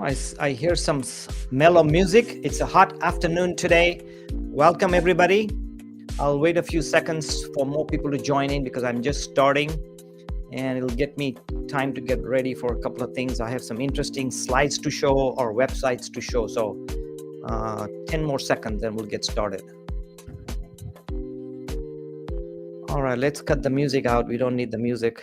I hear some mellow music. It's a hot afternoon today. Welcome, everybody. I'll wait a few seconds for more people to join in because I'm just starting and it'll get me time to get ready for a couple of things. I have some interesting slides to show or websites to show. So 10 more seconds, then we'll get started. All right, let's cut the music out. We don't need the music.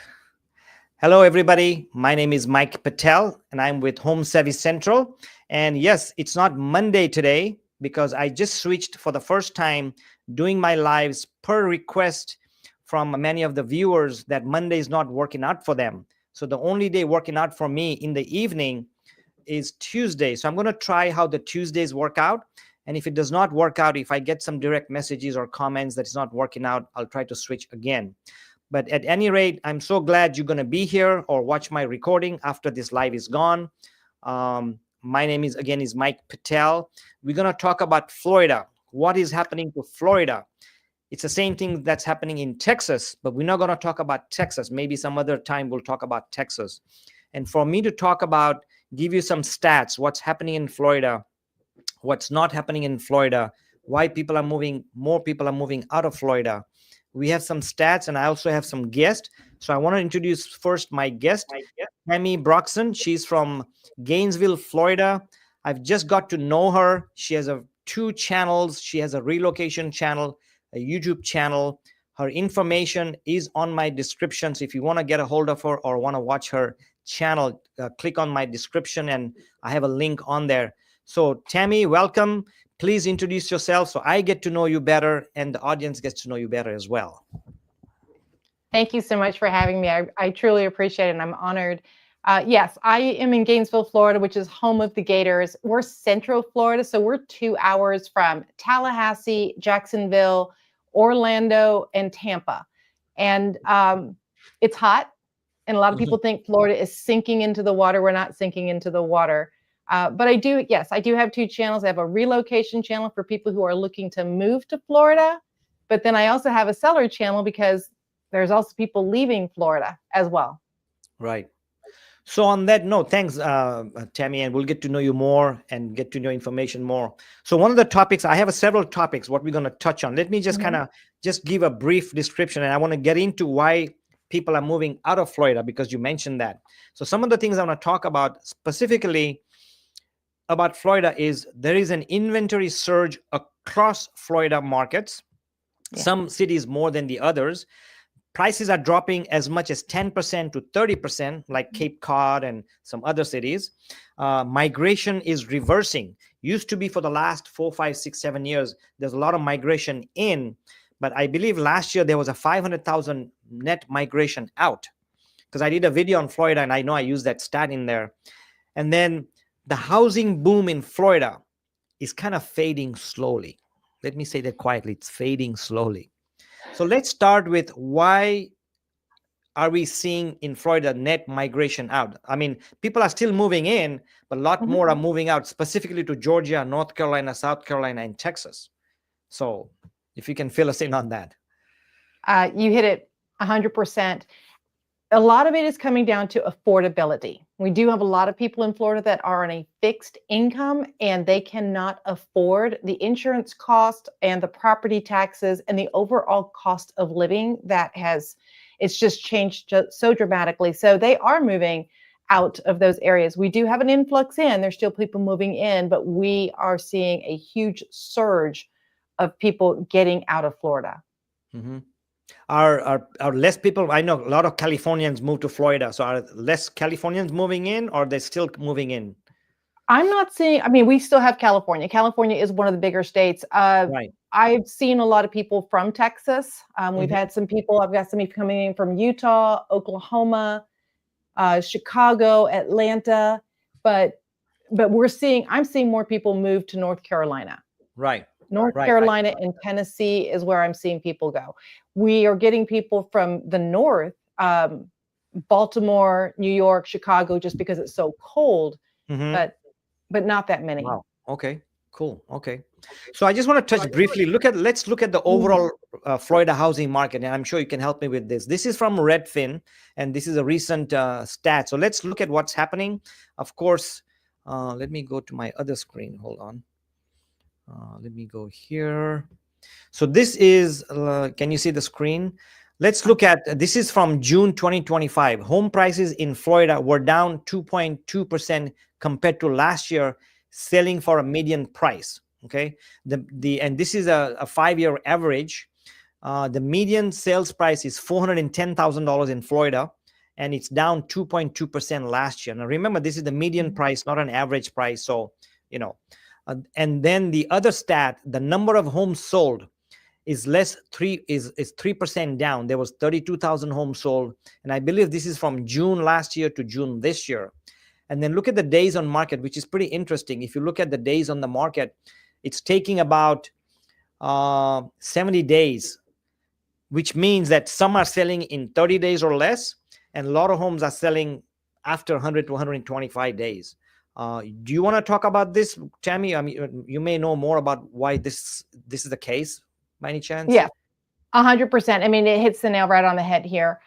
Hello, everybody. My name is Mike Patel, and I'm with Home Service Central. And yes, it's not Monday today because I just switched for the first time doing my lives per request from many of the viewers that Monday is not working out for them. So the only day working out for me in the evening is Tuesday. So I'm going to try how the Tuesdays work out. And if it does not work out, if I get some direct messages or comments that it's not working out, I'll try to switch again. But at any rate, I'm so glad you're going to be here or watch my recording after this live is gone. My name is Mike Patel. We're going to talk about Florida. What is happening to Florida? It's the same thing that's happening in Texas, but we're not going to talk about Texas. Maybe some other time we'll talk about Texas. And for me to talk about, give you some stats, what's happening in Florida, what's not happening in Florida, why more people are moving out of Florida. We have some stats, and I also have some guests. So I want to introduce first my guest, Tamy Broxson. She's from Gainesville, Florida. I've just got to know her. She has two channels. She has a relocation channel, a YouTube channel. Her information is on my description. So if you want to get a hold of her or want to watch her channel, click on my description, and I have a link on there. So Tamy, welcome. Please introduce yourself so I get to know you better and the audience gets to know you better as well. Thank you so much for having me. I truly appreciate it and I'm honored. Yes, I am in Gainesville, Florida, which is home of the Gators. We're Central Florida, so we're 2 hours from Tallahassee, Jacksonville, Orlando, and Tampa. And it's hot, and a lot of people think Florida is sinking into the water. We're not sinking into the water. But I do have two channels. I have a relocation channel for people who are looking to move to Florida. But then I also have a seller channel because there's also people leaving Florida as well. Right. So on that note, thanks, Tamy, and we'll get to know you more and get to know information more. So one of the topics, I have several topics, what we're going to touch on. Let me just kind of just give a brief description, and I want to get into why people are moving out of Florida because you mentioned that. So some of the things I want to talk about specifically about Florida is there is an inventory surge across Florida markets, some cities more than the others. Prices are dropping as much as 10% to 30%, like Cape Cod and some other cities. Migration is reversing. Used to be for the last 4, 5, 6, 7 years, there's a lot of migration in, but I believe last year there was a 500,000 net migration out because I did a video on Florida and I know I used that stat in there. And then the housing boom in Florida is kind of fading slowly. Let me say that quietly. It's fading slowly. So let's start with why are we seeing in Florida net migration out? I mean, people are still moving in, but a lot more are moving out, specifically to Georgia, North Carolina, South Carolina, and Texas. So if you can fill us in on that. You hit it 100%. A lot of it is coming down to affordability. We do have a lot of people in Florida that are on a fixed income and they cannot afford the insurance cost and the property taxes and the overall cost of living it's just changed so dramatically. So they are moving out of those areas. We do have an influx in, there's still people moving in, but we are seeing a huge surge of people getting out of Florida. Mm-hmm. Are less people? I know a lot of Californians move to Florida. So are less Californians moving in, or are they still moving in? I'm not seeing. I mean, we still have California. California is one of the bigger states. Right. I've seen a lot of people from Texas. We've had some people. I've got some people coming in from Utah, Oklahoma, Chicago, Atlanta. But I'm seeing more people move to North Carolina. Right. North Carolina and Tennessee is where I'm seeing people go. We are getting people from the north, Baltimore, New York, Chicago, just because it's so cold, but not that many. Wow. Okay, cool. Okay. So I just want to touch briefly. Let's look at the overall Florida housing market, and I'm sure you can help me with this. This is from Redfin, and this is a recent stat. So let's look at what's happening. Of course, Let me go to my other screen. Hold on. Let me go here. So this is, can you see the screen? Let's look at, this is from June 2025. Home prices in Florida were down 2.2% compared to last year, selling for a median price. Okay. And this is a 5-year average. The median sales price is $410,000 in Florida, and it's down 2.2% last year. Now remember, this is the median price, not an average price. So, you know, and then the other stat, the number of homes sold is 3% down. There was 32,000 homes sold, and I believe this is from June last year to June this year. And then look at the days on market, which is pretty interesting. If you look at the days on the market, it's taking about 70 days, which means that some are selling in 30 days or less, and a lot of homes are selling after 100 to 125 days. Do you want to talk about this, Tammy? I mean, you may know more about why this is the case, by any chance? Yes, 100%. I mean, it hits the nail right on the head here.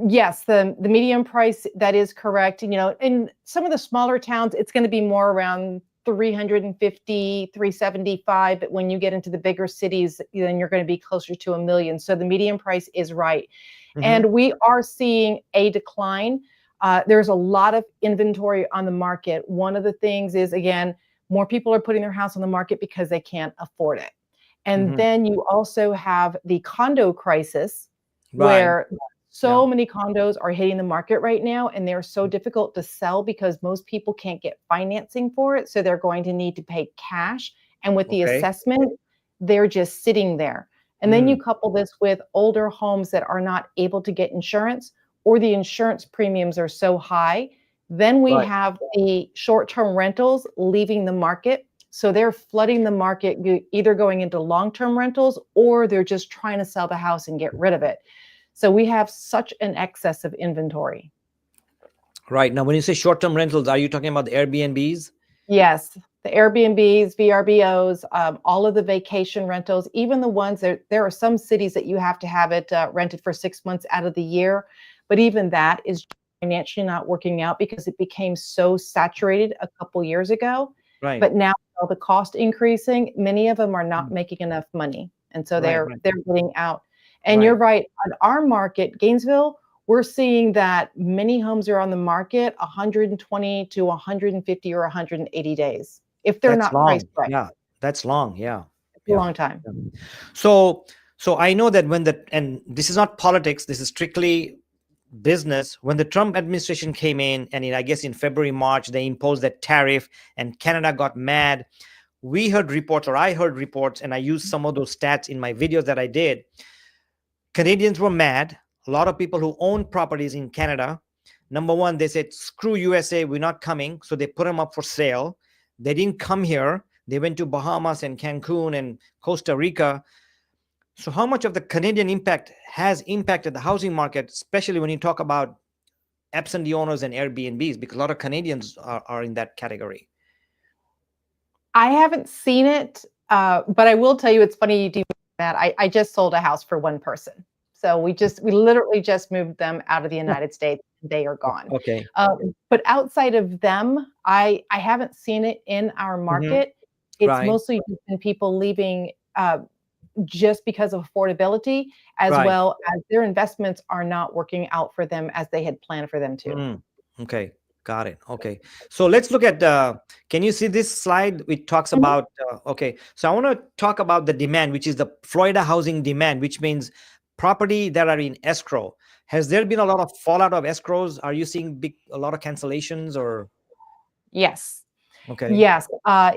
Yes, the median price, that is correct. You know, in some of the smaller towns, it's going to be more around 350, 375. But when you get into the bigger cities, then you're going to be closer to $1 million. So the median price is right. Mhm. And we are seeing a decline. There's a lot of inventory on the market. One of the things is, again, more people are putting their house on the market because they can't afford it. And Mhm. then you also have the condo crisis, Right. where so Yeah. many condos are hitting the market right now, and they're so difficult to sell because most people can't get financing for it. So they're going to need to pay cash. And with the Okay. assessment, they're just sitting there. And then you Mm. couple this with older homes that are not able to get insurance, or the insurance premiums are so high. Then we Right. have the short-term rentals leaving the market. So they're flooding the market, either going into long-term rentals, or they're just trying to sell the house and get rid of it. So we have such an excess of inventory. Right. Now, when you say short-term rentals, are you talking about the Airbnbs? Yes, the Airbnbs, VRBOs, all of the vacation rentals, even the ones that there are some cities that you have to have it rented for 6 months out of the year. But even that is financially not working out because it became so saturated a couple years ago. Right. But now with all the cost increasing, many of them are not Mm. making enough money. And so Right. they're Right. getting out. And Right. you're right, on our market, Gainesville, we're seeing that many homes are on the market 120 to 150 or 180 days if they're That's not priced long. right. Yeah. That's long. Yeah. It's a Yeah. long time. Yeah. So I know that and this is not politics, this is strictly business. When the Trump administration came in, and I guess in February, March, they imposed that tariff, and Canada got mad. We heard reports, or I heard reports, and I used some of those stats in my videos that I did. Canadians were mad. A lot of people who own properties in Canada, number one, they said, screw USA, we're not coming. So they put them up for sale. They didn't come here. They went to Bahamas and Cancun and Costa Rica. So how much of the Canadian impact has impacted the housing market, especially when you talk about absentee owners and Airbnbs, because a lot of Canadians are in that category? I haven't seen it, but I will tell you, it's funny you do that. I just sold a house for one person. So we literally just moved them out of the United States. They are gone. Okay. But outside of them, I haven't seen it in our Hmm. market. It's Right. mostly just been people leaving just because of affordability, as Right. well as their investments are not working out for them as they had planned for them to. Mm. Okay. Got it. Okay. So let's look at, can you see this slide? It talks Mhm. about, okay. So I want to talk about the demand, which is the Florida housing demand, which means property that are in escrow. Has there been a lot of fallout of escrows? Are you seeing a lot of cancellations, or? Yes. Okay. Yes.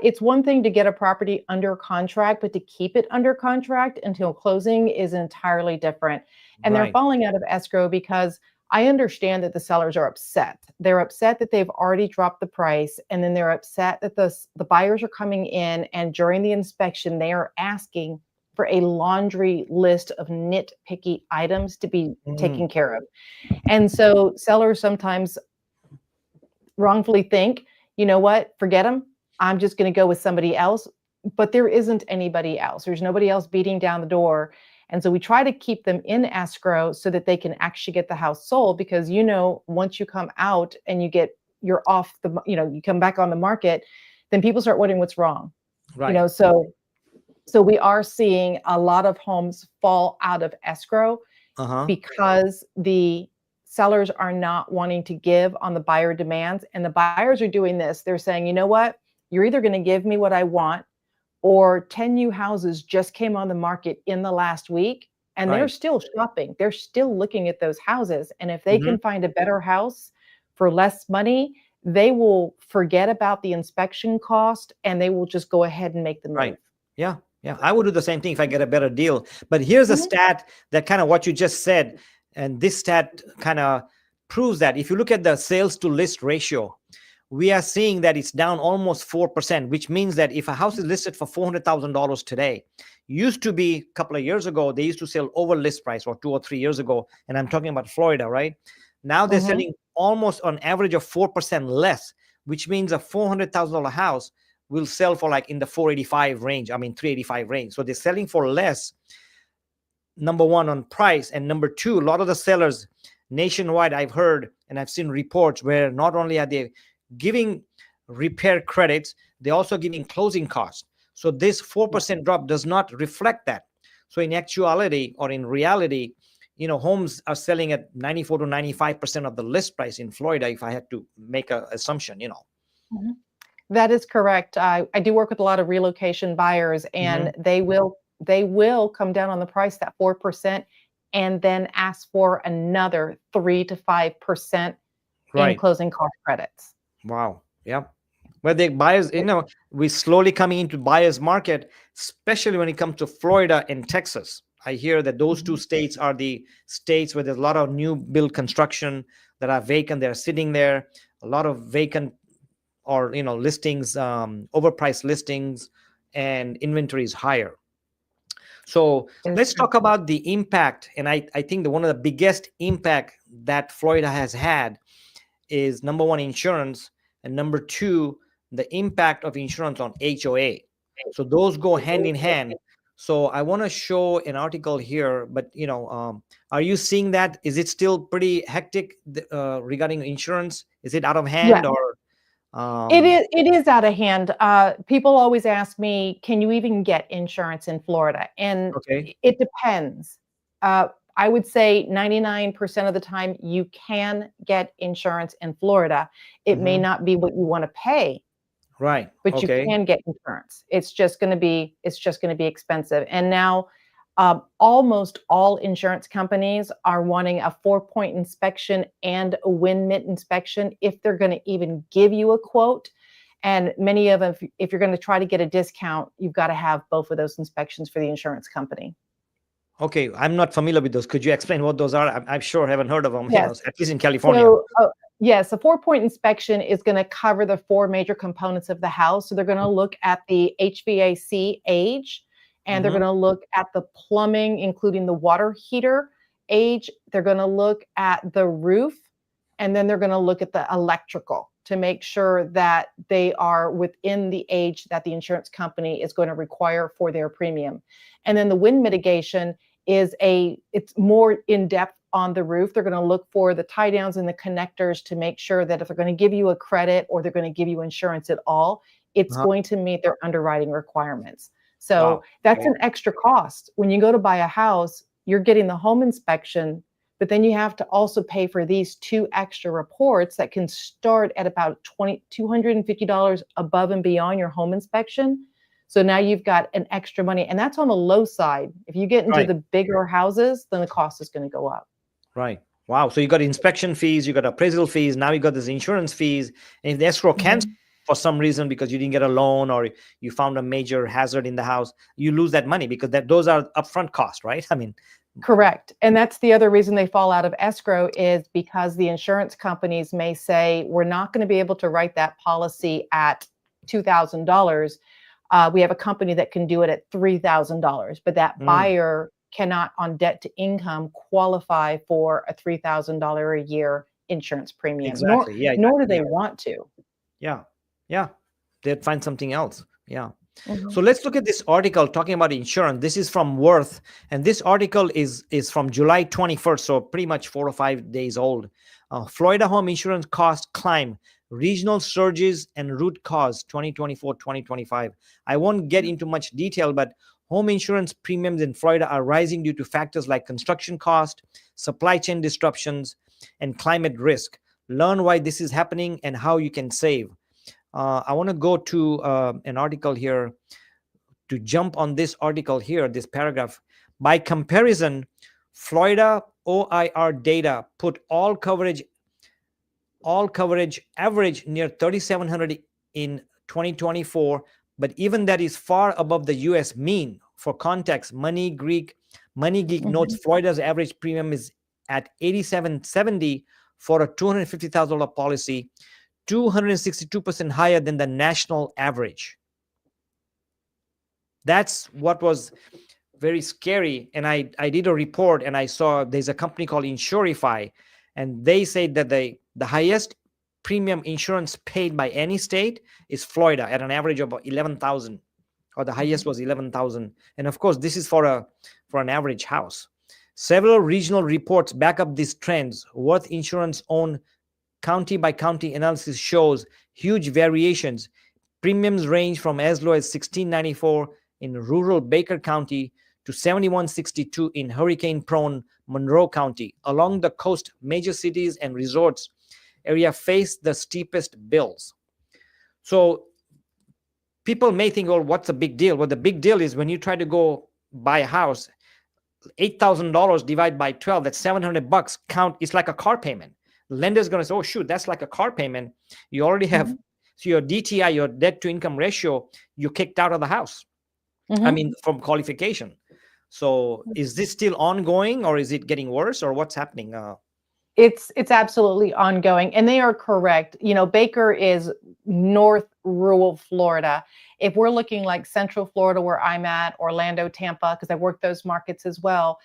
It's one thing to get a property under contract, but to keep it under contract until closing is entirely different. And they're Right. falling out of escrow because I understand that the sellers are upset. They're upset that they've already dropped the price, and then they're upset that the buyers are coming in, and during the inspection, they are asking for a laundry list of nitpicky items to be Mm. taken care of. And so sellers sometimes wrongfully think, you know what, forget them. I'm just going to go with somebody else. But there isn't anybody else. There's nobody else beating down the door. And so we try to keep them in escrow so that they can actually get the house sold, because, once you come out and you get you're off the, you come back on the market, then people start wondering what's wrong. Right. So we are seeing a lot of homes fall out of escrow because the sellers are not wanting to give on the buyer demands. And the buyers are doing this. They're saying, you know what? You're either going to give me what I want, or 10 new houses just came on the market in the last week, and they're still shopping. They're still looking at those houses. And if they can find a better house for less money, they will forget about the inspection cost and they will just go ahead and make the move. Right. Yeah. Yeah. I would do the same thing if I get a better deal. But here's a stat that kind of what you just said. And this stat kind of proves that if you look at the sales to list ratio, we are seeing that it's down almost 4%, which means that if a house is listed for $400,000 today, used to be a couple of years ago, they used to sell over list price, or 2 or 3 years ago. And I'm talking about Florida, right? Now they're selling almost on average of 4% less, which means a $400,000 house will sell for like in the 485 range. I mean, 385 range. So they're selling for less, number one, on price. And number two, a lot of the sellers nationwide, I've heard and I've seen reports where not only are they giving repair credits, they're also giving closing costs. So this 4% drop does not reflect that. So in actuality, or in reality, homes are selling at 94 to 95% of the list price in Florida, if I had to make an assumption, That is correct. I do work with a lot of relocation buyers, and they will come down on the price, that 4%, and then ask for another 3 to 5% in closing cost credits. Wow. Yeah. Where the buyers, we're slowly coming into buyers market, especially when it comes to Florida and Texas. I hear that those two states are the states where there's a lot of new build construction that are vacant. They're sitting there, a lot of vacant or, listings, overpriced listings, and inventory is higher. So let's talk about the impact. And I think that one of the biggest impact that Florida has had is, number one, insurance, and number two, the impact of insurance on HOA. So those go hand in hand. So I want to show an article here, but are you seeing that? Is it still pretty hectic regarding insurance? Is it out of hand? Yeah. Or it is out of hand. People always ask me, can you even get insurance in Florida? And it depends. I would say 99% of the time you can get insurance in Florida. It may not be what you want to pay. Right. But you can get insurance. It's just going to be expensive. And now almost all insurance companies are wanting a 4-point inspection and a wind mitt inspection if they're going to even give you a quote. And many of them, if you're going to try to get a discount, you've got to have both of those inspections for the insurance company. Okay, I'm not familiar with those. Could you explain what those are? I'm sure I haven't heard of them. Yes. At least in California. So, yes, a 4-point inspection is going to cover the 4 major components of the house. So they're going to look at the HVAC age, and they're going to look at the plumbing, including the water heater age. They're going to look at the roof, and then they're going to look at the electrical to make sure that they are within the age that the insurance company is going to require for their premium. And then the wind mitigation it's more in depth on the roof. They're going to look for the tie downs and the connectors to make sure that if they're going to give you a credit or they're going to give you insurance at all, it's going to meet their underwriting requirements. So that's an extra cost. When you go to buy a house, you're getting the home inspection, but then you have to also pay for these 2 extra reports that can start at about $250 above and beyond your home inspection. So now you've got an extra money, and that's on the low side. If you get into the bigger houses, then the cost is going to go up. Right. Wow. So you got inspection fees, you got appraisal fees, now you got this insurance fees. And if the escrow cancels for some reason because you didn't get a loan or you found a major hazard in the house, you lose that money because those are upfront costs, right? I mean, correct. And that's the other reason they fall out of escrow, is because the insurance companies may say, we're not going to be able to write that policy at $2,000. We have a company that can do it at $3,000, but that buyer cannot, on debt to income, qualify for a $3,000 a year insurance premium. Exactly. Nor do they want to. Yeah. They'd find something else. Yeah. So let's look at this article talking about insurance. This is from Worth, and this article is from July 21st, so pretty much 4 or 5 days old. Florida home insurance costs climb regional surges and root cause 2024-2025. I won't get into much detail, but home insurance premiums in Florida are rising due to factors like construction cost, supply chain disruptions, and climate risk. Learn why this is happening and how you can save. I want to go to an article here to jump on this article here, this paragraph. By comparison, Florida OIR data put all coverage average near 3,700 in 2024, but even that is far above the US mean. For context, Money Geek notes Florida's average premium is at $87.70 for a $250,000 policy, 262% higher than the national average. That's what was very scary. And I did a report and I saw there's a company called Insurify, and they say that the highest premium insurance paid by any state is Florida at an average of 11,000, or the highest was 11,000. And of course, this is for an average house. Several regional reports back up these trends. Worth Insurance own county by county analysis shows huge variations. Premiums range from as low as $16.94 in rural Baker County to $71.62 in hurricane-prone Monroe County. Along the coast, major cities and resorts area face the steepest bills. So people may think, well, what's the big deal? Well, the big deal is when you try to go buy a house, $8,000 divided by 12, that's $700 count. It's like a car payment. The lender's going to say, oh, shoot, that's like a car payment. You already have, so your DTI, your debt to income ratio, you kicked out of the house. I mean, from qualification. So is this still ongoing, or is it getting worse, or what's happening? It's absolutely ongoing, and they are correct. You know, Baker is north rural Florida. If we're looking like Central Florida, where I'm at, Orlando, Tampa, because I work those markets as well,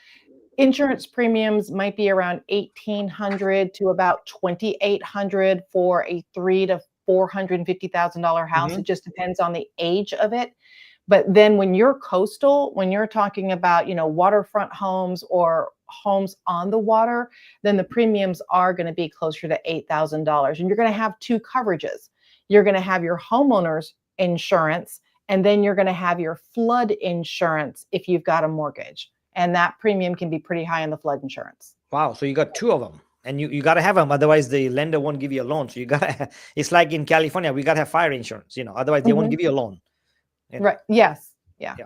insurance premiums might be around $1,800 to about $2,800 for a $300,000 to $450,000 house. It just depends on the age of it. But then when you're coastal, when you're talking about, you know, waterfront homes or homes on the water, then the premiums are going to be closer to $8,000. And you're going to have two coverages. You're going to have your homeowner's insurance, and then you're going to have your flood insurance if you've got a mortgage. And that premium can be pretty high on the flood insurance. Wow. So you got two of them. And you got to have them. Otherwise, the lender won't give you a loan. So you got to, it's like in California, we got to have fire insurance, you know, otherwise they won't give you a loan. You know? Right. Yes. Yeah.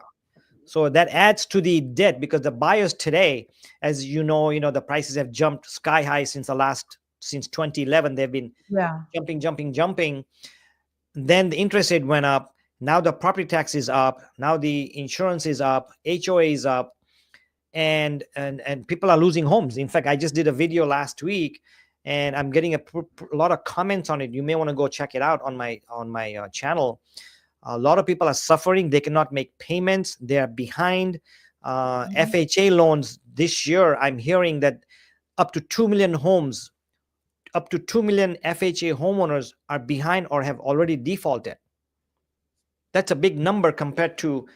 So that adds to the debt, because the buyers today, as you know, the prices have jumped sky high since 2011. They've been jumping. Then the interest rate went up. Now the property tax is up. Now the insurance is up. HOA is up. And people are losing homes. In fact, I just did a video last week, and I'm getting a lot of comments on it. You may want to go check it out on my channel. A lot of people are suffering. They cannot make payments. They are behind. FHA loans this year, I'm hearing that up to 2 million homes, up to 2 million FHA homeowners are behind or have already defaulted. That's a big number compared to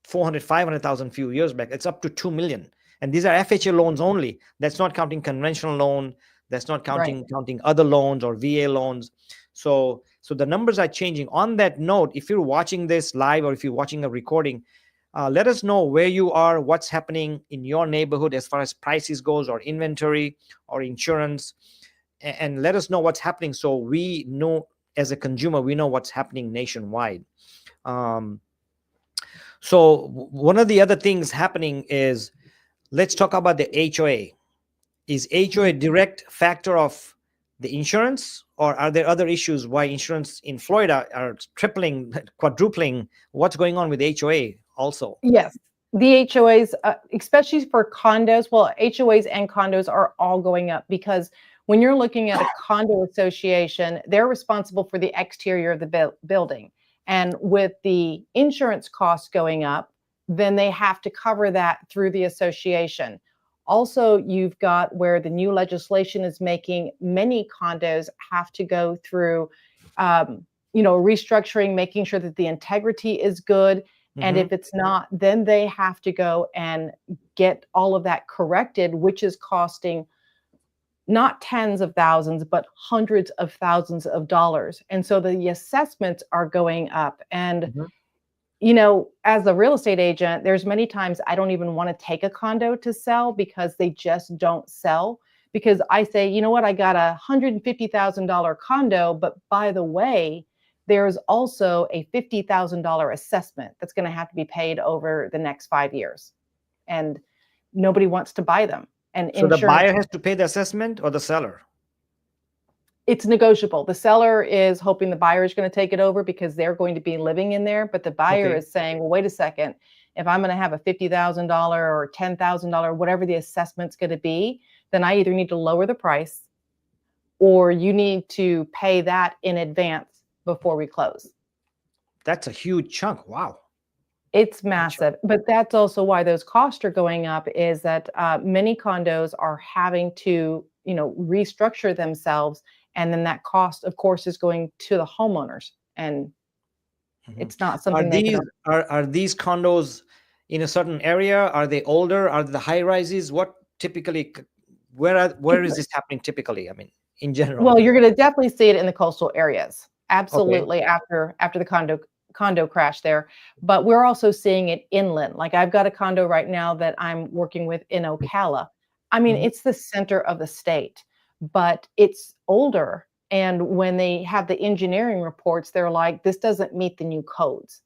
400, 500,000 few years back. It's up to 2 million. And these are FHA loans only. That's not counting conventional loan. That's not counting other loans or VA loans. So the numbers are changing. On that note, if you're watching this live or if you're watching a recording, let us know where you are, what's happening in your neighborhood as far as prices goes, or inventory or insurance, and let us know what's happening so we know as a consumer, we know what's happening nationwide. So one of the other things happening is, let's talk about the HOA. Is HOA a direct factor of the insurance, or are there other issues why insurance in Florida are tripling, quadrupling? What's going on with HOA also? Yes, the HOAs, especially for condos, well, HOAs and condos are all going up, because when you're looking at a condo association, they're responsible for the exterior of the building. And with the insurance costs going up, then they have to cover that through the association. Also, you've got where the new legislation is making many condos have to go through, restructuring, making sure that the integrity is good. And if it's not, then they have to go and get all of that corrected, which is costing not tens of thousands, but hundreds of thousands of dollars. And so the assessments are going up. And, Mhm. as a real estate agent, there's many times I don't even want to take a condo to sell because they just don't sell. Because I say, you know what, I got $150,000 condo, but by the way, there's also a $50,000 assessment that's going to have to be paid over the next 5 years. And nobody wants to buy them. And So the insurance, buyer has to pay the assessment or the seller? it's negotiable. The seller is hoping the buyer is going to take it over because they're going to be living in there. But the buyer Okay. is saying, well, wait a second. If I'm going to have a $50,000 or $10,000, whatever the assessment's going to be, then I either need to lower the price or you need to pay that in advance before we close. That's a huge chunk. Wow. It's massive, but that's also why those costs are going up, is that many condos are having to, restructure themselves. And then that cost, of course, is going to the homeowners. And Mhm. it's not Are something they these can. are these condos in a certain area? Are they older? Are they the high rises? What typically, where is this happening typically? I mean, in general. Well, you're going to definitely see it in the coastal areas. Okay. Absolutely, after the condo crash there. But we're also seeing it inland. Like I've got a condo right now that I'm working with in Ocala. I mean, Mhm. it's the center of the state, but it's older. And when they have the engineering reports, they're like, this doesn't meet the new codes.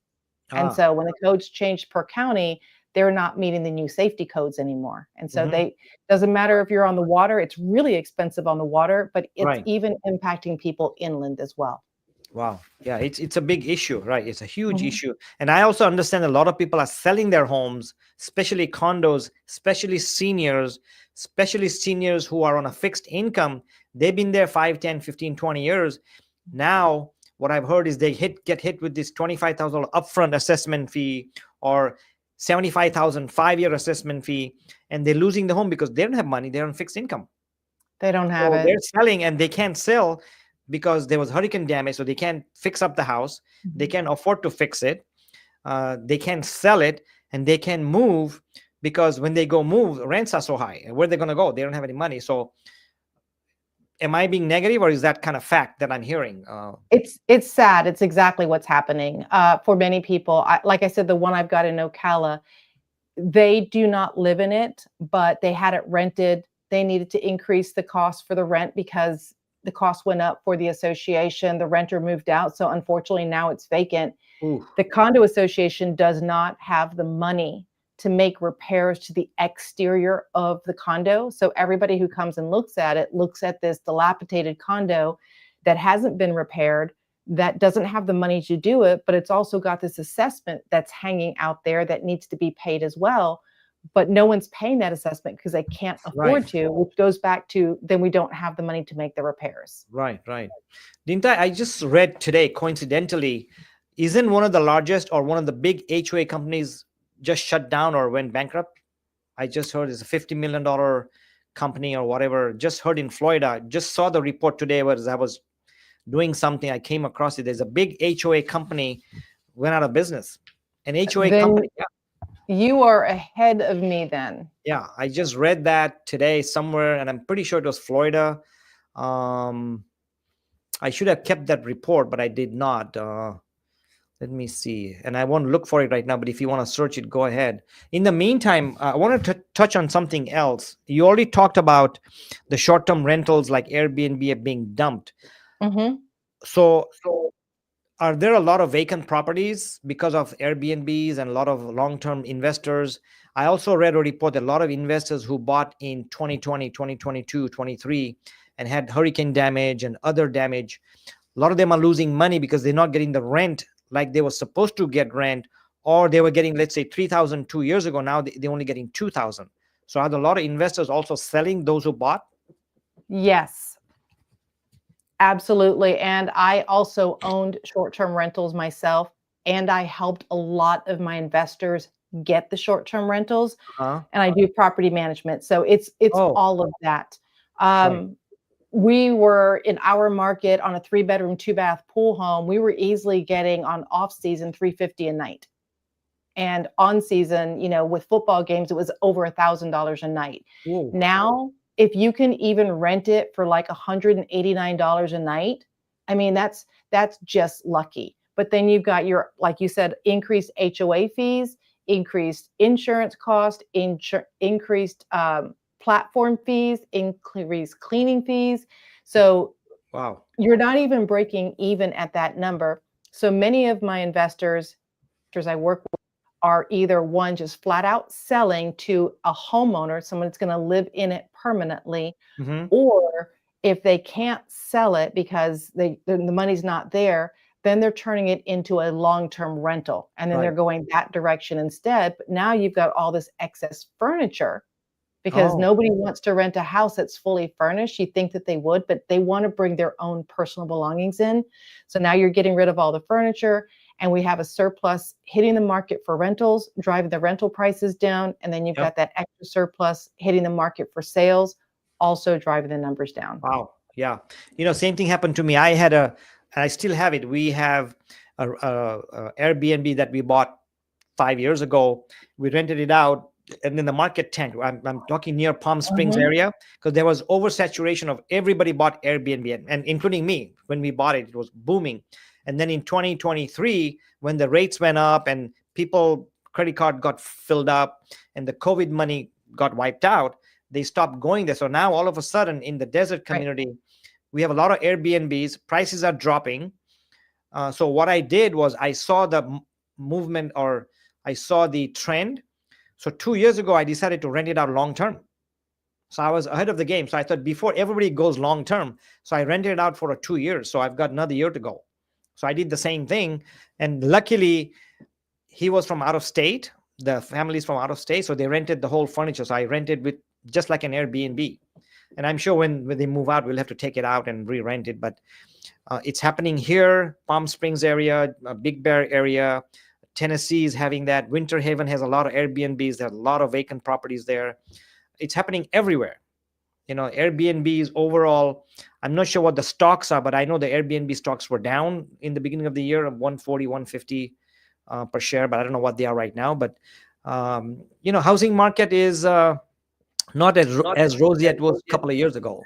And Ah. so when the codes changed per county, they're not meeting the new safety codes anymore. And so Mhm. they doesn't matter if you're on the water, it's really expensive on the water, but it's Right. even impacting people inland as well. Wow. Yeah, it's a big issue, right? It's a huge Mhm. issue. And I also understand a lot of people are selling their homes, especially condos, especially seniors who are on a fixed income. They've been there 5, 10, 15, 20 years. Now, what I've heard is they get hit with this $25,000 upfront assessment fee or 75,000 5-year assessment fee, and they're losing the home because they don't have money, they're on fixed income. They don't have So they're it. selling and they can't sell because there was hurricane damage. So they can't fix up the house. They Mhm. can't afford to fix it. They can't sell it and they can move because when they go move, rents are so high. And where they're going to go? They don't have any money. So am I being negative or is that kind of fact that I'm hearing? It's sad. It's exactly what's happening for many people. Like I said, the one I've got in Ocala, they do not live in it, but they had it rented. They needed to increase the cost for the rent because the cost went up for the association. The renter moved out. So unfortunately, now it's vacant. Ooh, The condo association does not have the money to make repairs to the exterior of the condo. So everybody who comes and looks at this dilapidated condo that hasn't been repaired, that doesn't have the money to do it, but it's also got this assessment that's hanging out there that needs to be paid as well. But no one's paying that assessment because they can't right, afford to, which goes back to then we don't have the money to make the repairs. right. Didn't I just read today, coincidentally, isn't one of the largest or one of the big HOA companies just shut down or went bankrupt? I just heard it's a $50 million company or whatever. Just heard in Florida. Just saw the report today as I was doing something. I came across it. There's a big HOA company went out of business. An HOA Then company. Yeah. you are ahead of me then. Yeah. I just read that today somewhere, and I'm pretty sure it was Florida. Um, I should have kept that report, but I did not. Let me see. And I won't look for it right now, but if you want to search it, go ahead. In the meantime, I wanted to touch on something else. You already talked about the short term rentals like Airbnb are being dumped. Mhm. So, are there a lot of vacant properties because of Airbnbs and a lot of long term investors? I also read a report that a lot of investors who bought in 2020, 2022, 23 and had hurricane damage and other damage, a lot of them are losing money because they're not getting the rent like they were supposed to get rent, or they were getting, let's say, 3,000 2 years ago. Now they're only getting 2,000. So are there a lot of investors also selling those who bought? Yes, absolutely. And I also owned short-term rentals myself, and I helped a lot of my investors get the short-term rentals, Uh-huh. and I do property management. So it's Oh, all of that. right. Um, we were in our market on a 3-bedroom, 2-bath pool home. We were easily getting on off season 350 a night. And on season, with football games, it was over $1,000 a night. Whoa. Now if you can even rent it for like $189 a night, I mean, that's just lucky. But then you've got your, like you said, increased HOA fees, increased insurance cost, increased platform fees, increased cleaning fees. So Wow. you're not even breaking even at that number. So many of my investors I work with are either one, just flat out selling to a homeowner, someone that's going to live in it permanently, Mm-hmm. or if they can't sell it because the money's not there, then they're turning it into a long-term rental, and then they're Right. going that direction instead. But now you've got all this excess furniture because Oh, nobody wants to rent a house that's fully furnished. You think that they would, but they want to bring their own personal belongings in. So now you're getting rid of all the furniture, and we have a surplus hitting the market for rentals, driving the rental prices down. And then you've yep. got that extra surplus hitting the market for sales, also driving the numbers down. Wow. Yeah. Same thing happened to me. And I still have it. We have a Airbnb that we bought 5 years ago. We rented it out, and then the market tanked. I'm talking near Palm Springs Mhm. area, because there was oversaturation of everybody bought Airbnb, and including me. When we bought it, it was booming. And then in 2023, when the rates went up and people credit card got filled up and the COVID money got wiped out, they stopped going there. So now all of a sudden in the desert Right. community, we have a lot of Airbnbs. Prices are dropping. So what I did was I saw the movement, or I saw the trend. So 2 years ago, I decided to rent it out long term. So I was ahead of the game. So I thought before everybody goes long term, so I rented it out for 2 years. So I've got another year to go. So I did the same thing, and luckily, he was from out of state. The family's from out of state, so they rented the whole furniture. So I rented with just like an Airbnb. And I'm sure when they move out, we'll have to take it out and re-rent it. But it's happening here, Palm Springs area, Big Bear area. Tennessee is having that. Winter Haven has a lot of Airbnbs. There are a lot of vacant properties there. It's happening everywhere. Airbnbs overall, I'm not sure what the stocks are, but I know the Airbnb stocks were down in the beginning of the year of 140, 150 per share, but I don't know what they are right now. But housing market is not as rosy as it was a couple of years ago.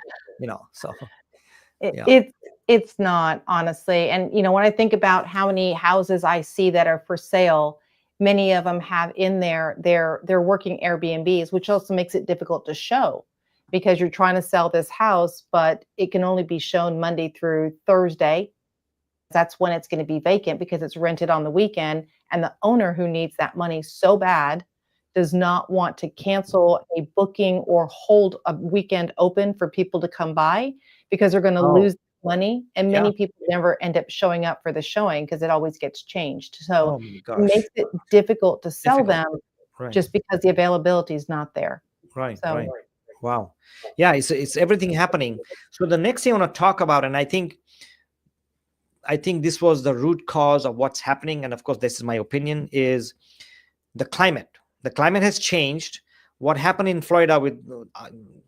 So It, yeah. it's it's not, honestly. And when I think about how many houses I see that are for sale, many of them have in there they're working Airbnbs, which also makes it difficult to show because you're trying to sell this house, but it can only be shown Monday through Thursday. That's when it's going to be vacant because it's rented on the weekend. And the owner who needs that money so bad does not want to cancel a booking or hold a weekend open for people to come by because they're going to Oh, lose money. And yeah. many people never end up showing up for the showing because it always gets changed. So Oh my it gosh. makes it difficult to sell Difficult. them Right. just because the availability is not there. Right. So Right. Wow. Yeah. It's everything happening. So the next thing I want to talk about, and I think this was the root cause of what's happening, and of course, this is my opinion, is the climate. The climate has changed. What happened in Florida with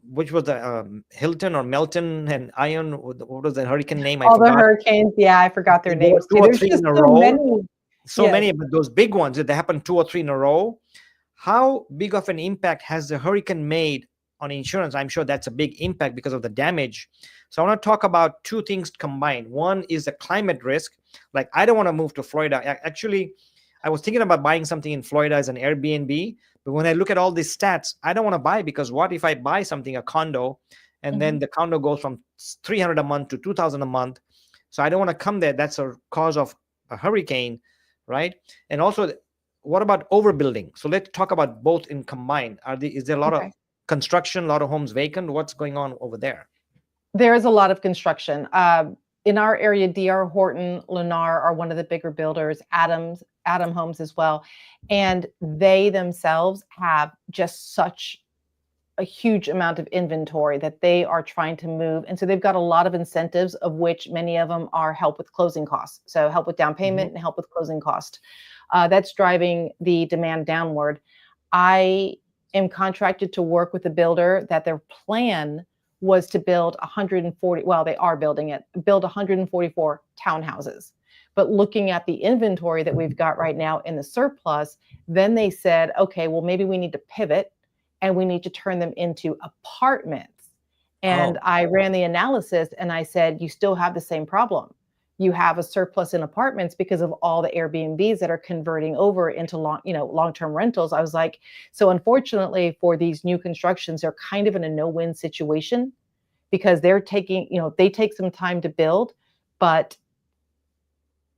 which was the Hilton or Melton and Iron? What was the hurricane name? I all the forgot. hurricanes, yeah, I forgot their There were names two too. or There's three just in a so row. many. So Yes. many, but those big ones, that happened 2 or 3 in a row. How big of an impact has the hurricane made on insurance? I'm sure that's a big impact because of the damage. So I want to talk about two things combined. One is the climate risk. Like, I don't want to move to Florida. Actually, I was thinking about buying something in Florida as an Airbnb, but when I look at all these stats, I don't want to buy, because what if I buy something, a condo, and then Mhm. the condo goes from 300 a month to 2,000 a month? So I don't want to come there. That's a cause of a hurricane, right? And also, what about overbuilding? So let's talk about both in combined. Is there a lot of Okay. construction, a lot of homes vacant? What's going on over there? There is a lot of construction. In our area, DR Horton, Lennar are one of the bigger builders, Adam Homes as well. And they themselves have just such a huge amount of inventory that they are trying to move. And so they've got a lot of incentives, of which many of them are help with closing costs. So help with down Mhm. payment and help with closing cost. That's driving the demand downward. I am contracted to work with a builder that their plan was to build 140, well, they are building it, build 144 townhouses. But looking at the inventory that we've got right now in the surplus, then they said, okay, well, maybe we need to pivot and we need to turn them into apartments. And Oh, I ran the analysis and I said, you still have the same problem. You have a surplus in apartments because of all the Airbnbs that are converting over into long-term rentals. I was like, so unfortunately for these new constructions, they're kind of in a no-win situation because they're taking, they take some time to build, but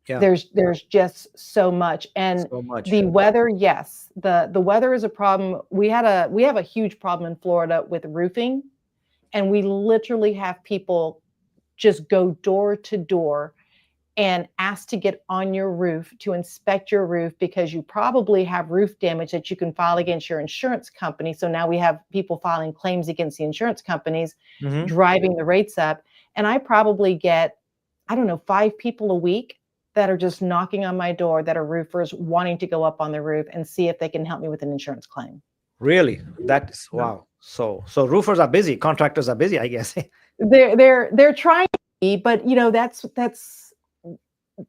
yeah, there's just so much. And so much. the weather, yes, the weather is a problem. We have a huge problem in Florida with roofing, and we literally have people just go door to door and ask to get on your roof to inspect your roof because you probably have roof damage that you can file against your insurance company. So now we have people filing claims against the insurance companies, Hmm. driving the rates up. And I probably get, I don't know, 5 people a week that are just knocking on my door that are roofers wanting to go up on the roof and see if they can help me with an insurance claim. Really? That is wow. So roofers are busy, contractors are busy, I guess. They're trying to be, but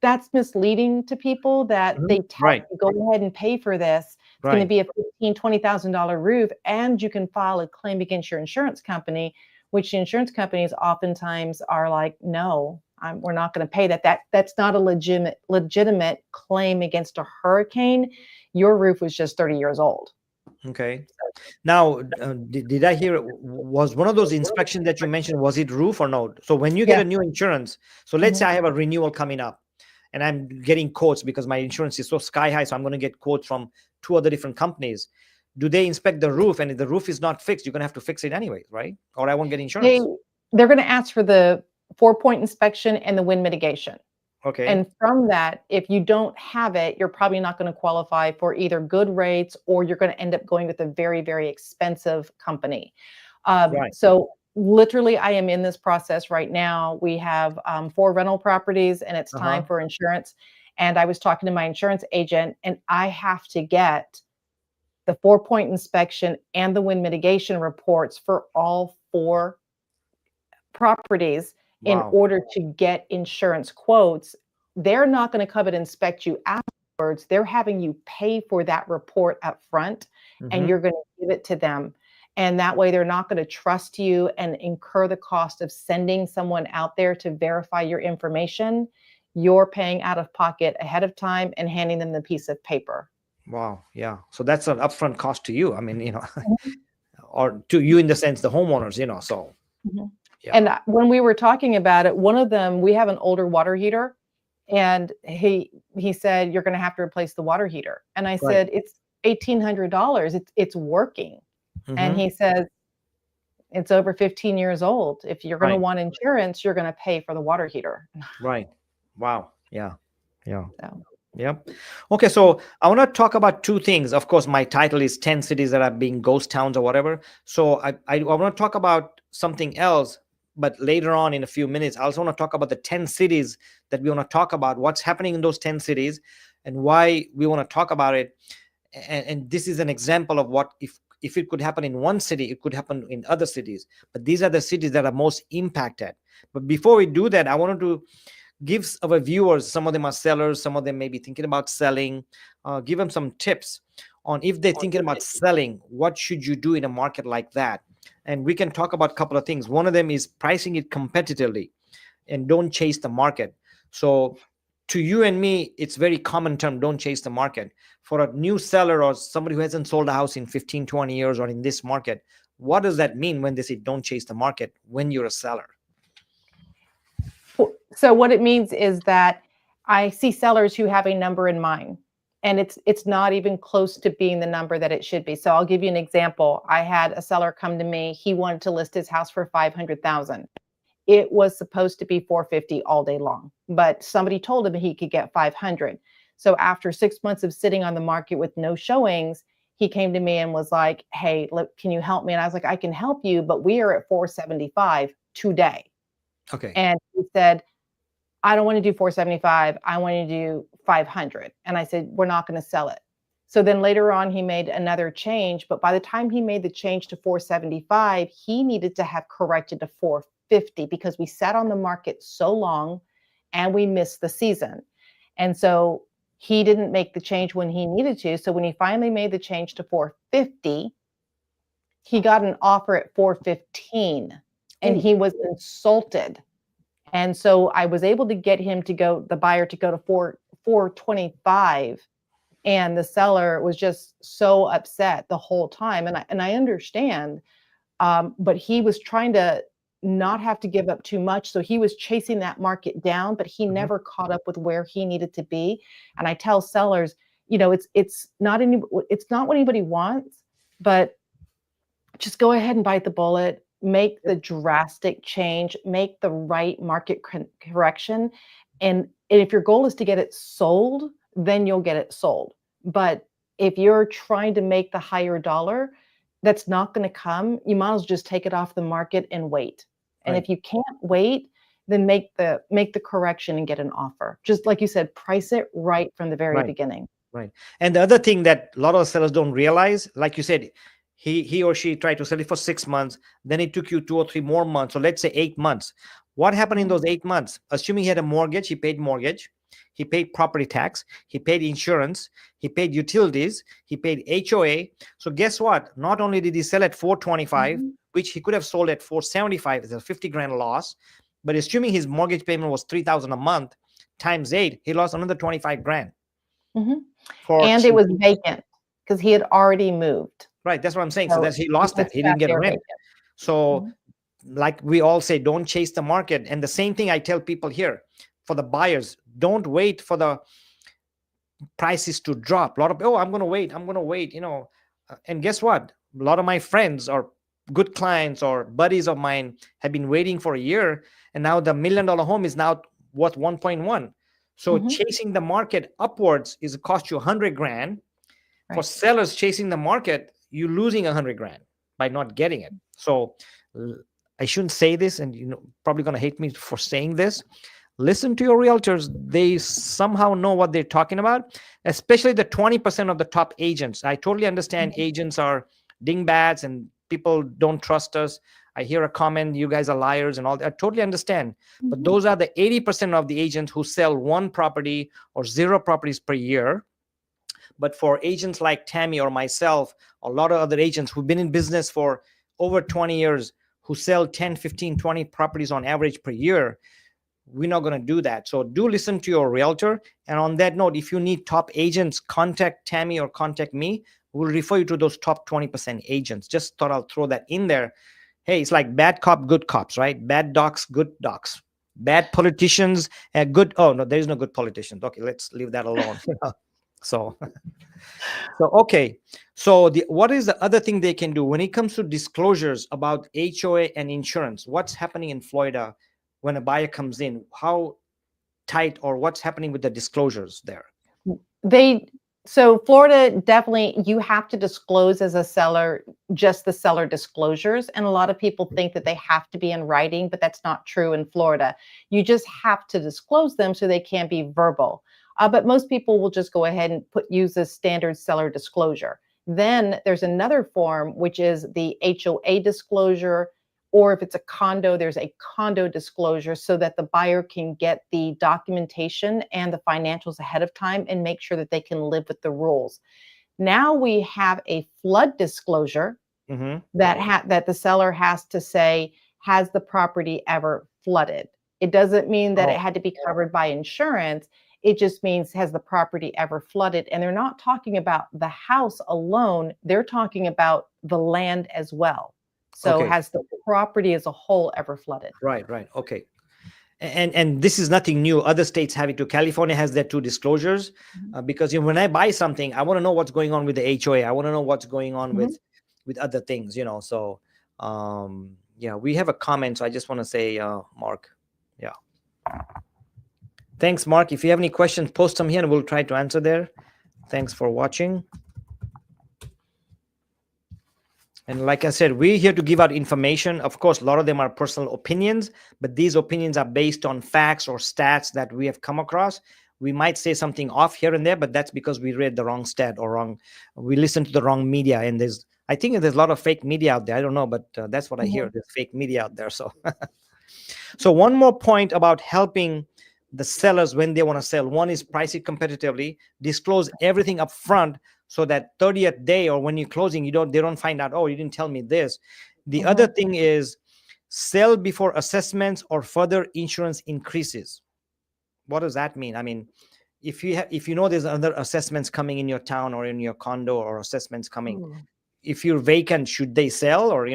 that's misleading to people that Mhm. they tell Right, you, go ahead and pay for this. It's going to right. be a $15,000-$20,000 roof, and you can file a claim against your insurance company, which the insurance companies oftentimes are like, no, we're not going to pay that. That's not a legitimate claim against a hurricane. Your roof was just 30 years old. Okay. Now, did I hear was one of those inspections that you mentioned, was it roof or no? So when you get Yeah. a new insurance, so let's say Mhm. I have a renewal coming up and I'm getting quotes because my insurance is so sky high, so I'm going to get quotes from 2 other different companies. Do they inspect the roof? And if the roof is not fixed, you're going to have to fix it anyways, right? Or I won't get They insurance. they're going to ask for the 4-point inspection and the wind mitigation. Okay. And from that, if you don't have it, you're probably not going to qualify for either good rates, or you're going to end up going with a very, very expensive company. Right. So literally, I am in this process right now. We have 4 rental properties, and it's time Uh-huh. for insurance. And I was talking to my insurance agent, and I have to get the 4-point inspection and the wind mitigation reports for all 4 properties in Wow. order to get insurance quotes. They're not going to come and inspect you afterwards. They're having you pay for that report up front, and Mm-hmm. you're going to give it to them. And that way, they're not going to trust you and incur the cost of sending someone out there to verify your information. You're paying out of pocket ahead of time and handing them the piece of paper. Wow. Yeah. So that's an upfront cost to you. I mean, Mhm. or to you in the sense the homeowners, so Mhm. yeah. And when we were talking about it, one of them, we have an older water heater, and he said, "You're going to have to replace the water heater." And I Right. said, "It's $1,800. It's working." And Mm-hmm. he says, "It's over 15 years old. If you're going to Right. want insurance, you're going to pay for the water heater." Right. Wow. Yeah. Yeah. So, Yep. Okay, so I want to talk about 2 things. Of course, my title is 10 cities that are being ghost towns or whatever. So I want to talk about something else, but later on in a few minutes, I also want to talk about the 10 cities that we want to talk about, what's happening in those 10 cities and why we want to talk about it. And this is an example of what if it could happen in one city, it could happen in other cities. But these are the cities that are most impacted. But before we do that, I wanted to gives our viewers, some of them are sellers, some of them may be thinking about selling, give them some tips on if they're thinking about selling, what should you do in a market like that. And we can talk about a couple of things. One of them is pricing it competitively and don't chase the market. So to you and me, it's very common term, don't chase the market. For a new seller or somebody who hasn't sold a house in 15, 20 years or in this market, what does that mean when they say don't chase the market when you're a seller? so what it means is that I see sellers who have a number in mind, and it's not even close to being the number that it should be. So I'll give you an example. I had a seller come to me. He wanted to list his house for 500,000. It was supposed to be 450 all day long, but somebody told him he could get 500. So after 6 months of sitting on the market with no showings, he came to me and was like, "Hey, look, can you help me?" And I was like, "I can help you, but we are at 475 today." Okay. And he said, "I don't want to do 475. I want to do 500." And I said, "We're not going to sell it." So then later on, he made another change. But by the time he made the change to 475, he needed to have corrected to 450 because we sat on the market so long and we missed the season. And so he didn't make the change when he needed to. So when he finally made the change to 450, he got an offer at 415. and he was insulted. And so I was able to get him to go, the buyer to go to 425, and the seller was just so upset the whole time. And I understand, but he was trying to not have to give up too much. So he was chasing that market down, but he never caught up with where he needed to be. And I tell sellers, it's not what anybody wants, but just go ahead and bite the bullet, make the drastic change, make the right market correction. And if your goal is to get it sold, then you'll get it sold. But if you're trying to make the higher dollar, that's not going to come. You might as well just take it off the market and wait. And if you can't wait, then make the correction and get an offer. Just like you said, price it right from the very beginning. Right. And the other thing that a lot of sellers don't realize, like you said, he or she tried to sell it for 6 months, then it took you 2 or 3 more months. So let's say 8 months. What happened in those 8 months? Assuming he had a mortgage, he paid mortgage, he paid property tax, he paid insurance, he paid utilities, he paid HOA. So guess what? Not only did he sell at 425, which he could have sold at 475, it's a 50 grand loss. But assuming his mortgage payment was 3,000 a month times 8, he lost another 25 grand. And it was vacant because he had already moved. Right. That's what I'm saying. So that's, he lost that. He didn't get a rent. So like we all say, don't chase the market. And the same thing I tell people here for the buyers, don't wait for the prices to drop. A lot of, I'm going to wait, and guess what? A lot of my friends or good clients or buddies of mine have been waiting for a year, and now the $1 million home is now worth 1.1. So chasing the market upwards is cost you 100 grand. For sellers chasing the market, you're losing 100 grand by not getting it. So I shouldn't say this, and probably going to hate me for saying this. Listen to your realtors. They somehow know what they're talking about, especially the 20% of the top agents. I totally understand agents are dingbats and people don't trust us. I hear a comment, you guys are liars and all that. I totally understand. But those are the 80% of the agents who sell 1 property or 0 properties per year. But for agents like Tamy or myself, a lot of other agents who've been in business for over 20 years, who sell 10, 15, 20 properties on average per year, we're not going to do that. So do listen to your realtor. And on that note, if you need top agents, contact Tamy or contact me. We'll refer you to those top 20% agents. Just thought I'll throw that in there. Hey, it's like bad cop, good cops, right? Bad docs, good docs. Bad politicians, good. Oh, no, there is no good politicians. Okay, let's leave that alone. So okay. So what is the other thing they can do when it comes to disclosures about HOA and insurance? What's happening in Florida when a buyer comes in? How tight, or what's happening with the disclosures there? So Florida, definitely, you have to disclose as a seller, just the seller disclosures. And a lot of people think that they have to be in writing, but that's not true in Florida. You just have to disclose them so they can't be verbal. But most people will just go ahead and use a standard seller disclosure. Then there's another form, which is the HOA disclosure, or if it's a condo, there's a condo disclosure, so that the buyer can get the documentation and the financials ahead of time and make sure that they can live with the rules. Now we have a flood disclosure that the seller has to say, has the property ever flooded? It doesn't mean that it had to be covered by insurance. It just means, has the property ever flooded? And they're not talking about the house alone. They're talking about the land as well. So has the property as a whole ever flooded? Right. Okay. And this is nothing new. Other states have it too. California has their 2 disclosures because when I buy something, I want to know what's going on with the HOA. I want to know what's going on with other things, So we have a comment. So I just want to say, Mark, thanks, Mark. If you have any questions, post them here and we'll try to answer there. Thanks for watching. And like I said, we're here to give out information. Of course, a lot of them are personal opinions, but these opinions are based on facts or stats that we have come across. We might say something off here and there, but that's because we read the wrong stat or we listened to the wrong media. And I think there's a lot of fake media out there. I don't know, but that's what I hear. There's fake media out there. So, so one more point about helping the sellers when they want to sell. One is price it competitively, disclose everything up front, so that 30th day or when you're closing, they don't find out, oh, you didn't tell me this. The other thing is sell before assessments or further insurance increases. What does that mean? I mean, if you know there's other assessments coming in your town or in your condo, or assessments coming, Mm. if you're vacant, should they sell, or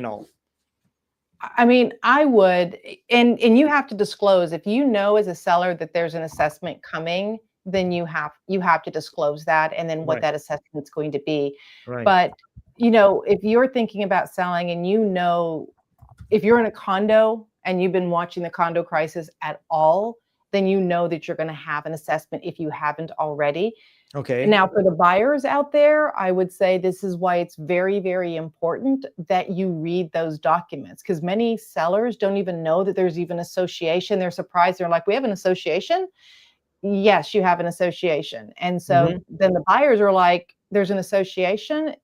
I mean, I would, and you have to disclose if you know as a seller that there's an assessment coming, then you have to disclose that, and then what Right. that assessment's going to be. Right. But if you're thinking about selling, and if you're in a condo and you've been watching the condo crisis at all, then you know that you're going to have an assessment if you haven't already. Okay. Now, for the buyers out there, I would say this is why it's very, very important that you read those documents, because many sellers don't even know that there's even association. They're surprised. They're like, we have an association? Yes, you have an association. And so Mhm. then the buyers are like, there's an association.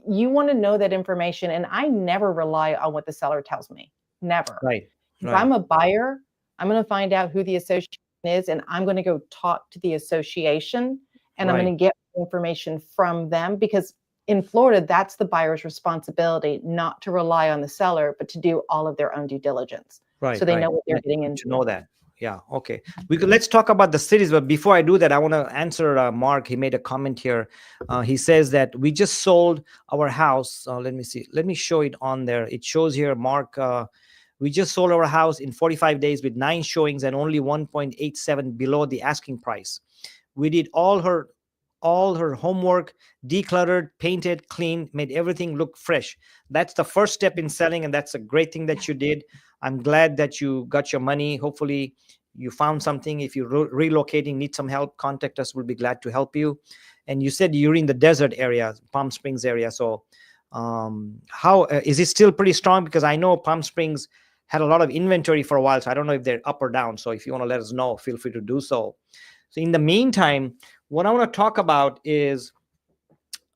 You want to know that information. And I never rely on what the seller tells me. Never. Right. If Right. I'm a buyer, I'm going to find out who the association is, and I'm going to go talk to the association, and I'm Right. going to get information from them, because in Florida, that's the buyer's responsibility, not to rely on the seller, but to do all of their own due diligence. Right. So they Right. know what they're Right. getting Good to into. know that. Yeah. Okay. Let's talk about the cities, but before I do that, I want to answer Mark. He made a comment here. He says that we just sold our house. Let me see. Let me show it on there. It shows here, Mark. We just sold our house in 45 days with 9 showings and only 1.87 below the asking price. We did all her homework, decluttered, painted, cleaned, made everything look fresh. That's the first step in selling, and that's a great thing that you did. I'm glad that you got your money. Hopefully you found something. If you're relocating, need some help, contact us. We'll be glad to help you. And you said you're in the desert area, Palm Springs area. So how is it still pretty strong? Because I know Palm Springs had a lot of inventory for a while, so I don't know if they're up or down. So if you want to let us know, feel free to do so. So in the meantime, what I want to talk about is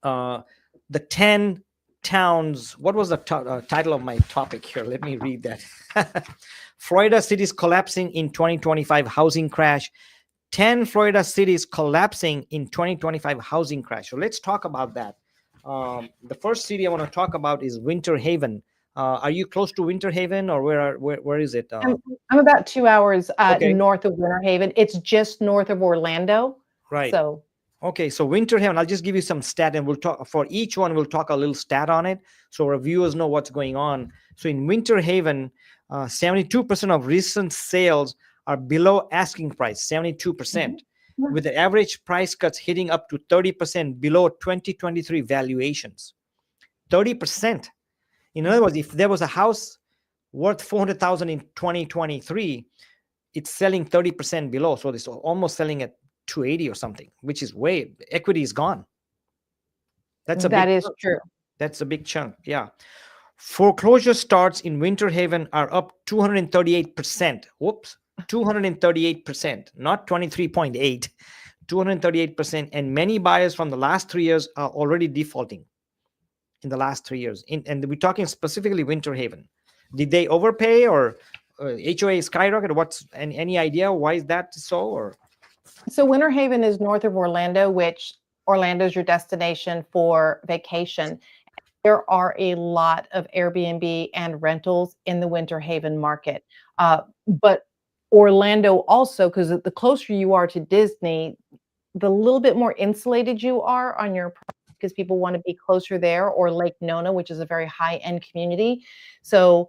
uh, the 10 towns. What was the title of my topic here? Let me read that. Florida cities collapsing in 2025 housing crash. 10 Florida cities collapsing in 2025 housing crash. So let's talk about that. The first city I want to talk about is Winter Haven. Are you close to Winter Haven, or where is it? I'm about 2 hours Okay, north of Winter Haven. It's just north of Orlando. right. So Okay, so Winter Haven, I'll just give you some stat, and we'll talk for each one. We'll talk a little stat on it, so our viewers know what's going on. So in Winter Haven, 72% of recent sales are below asking price. 72%, with the average price cuts hitting up to 30% below 2023 valuations. 30%. In other words, if there was a house worth 400,000 in 2023, it's selling 30% below. So it's almost selling at 280 or something, which is way equity is gone. That's a big that is chunk. true. That's a big chunk. Yeah. Foreclosure starts in Winter Haven are up 238%. Whoops. 238%, not 23.8, 238%. And many buyers from the last 3 years are already defaulting in the last 3 years. And we're talking specifically Winter Haven. Did they overpay, or HOA skyrocketed? What's any idea why is that so? Or So Winter Haven is north of Orlando, which Orlando is your destination for vacation. There are a lot of Airbnb and rentals in the Winter Haven market. But Orlando also, because the closer you are to Disney, the little bit more insulated you are on your, because people want to be closer there, or Lake Nona, which is a very high-end community. So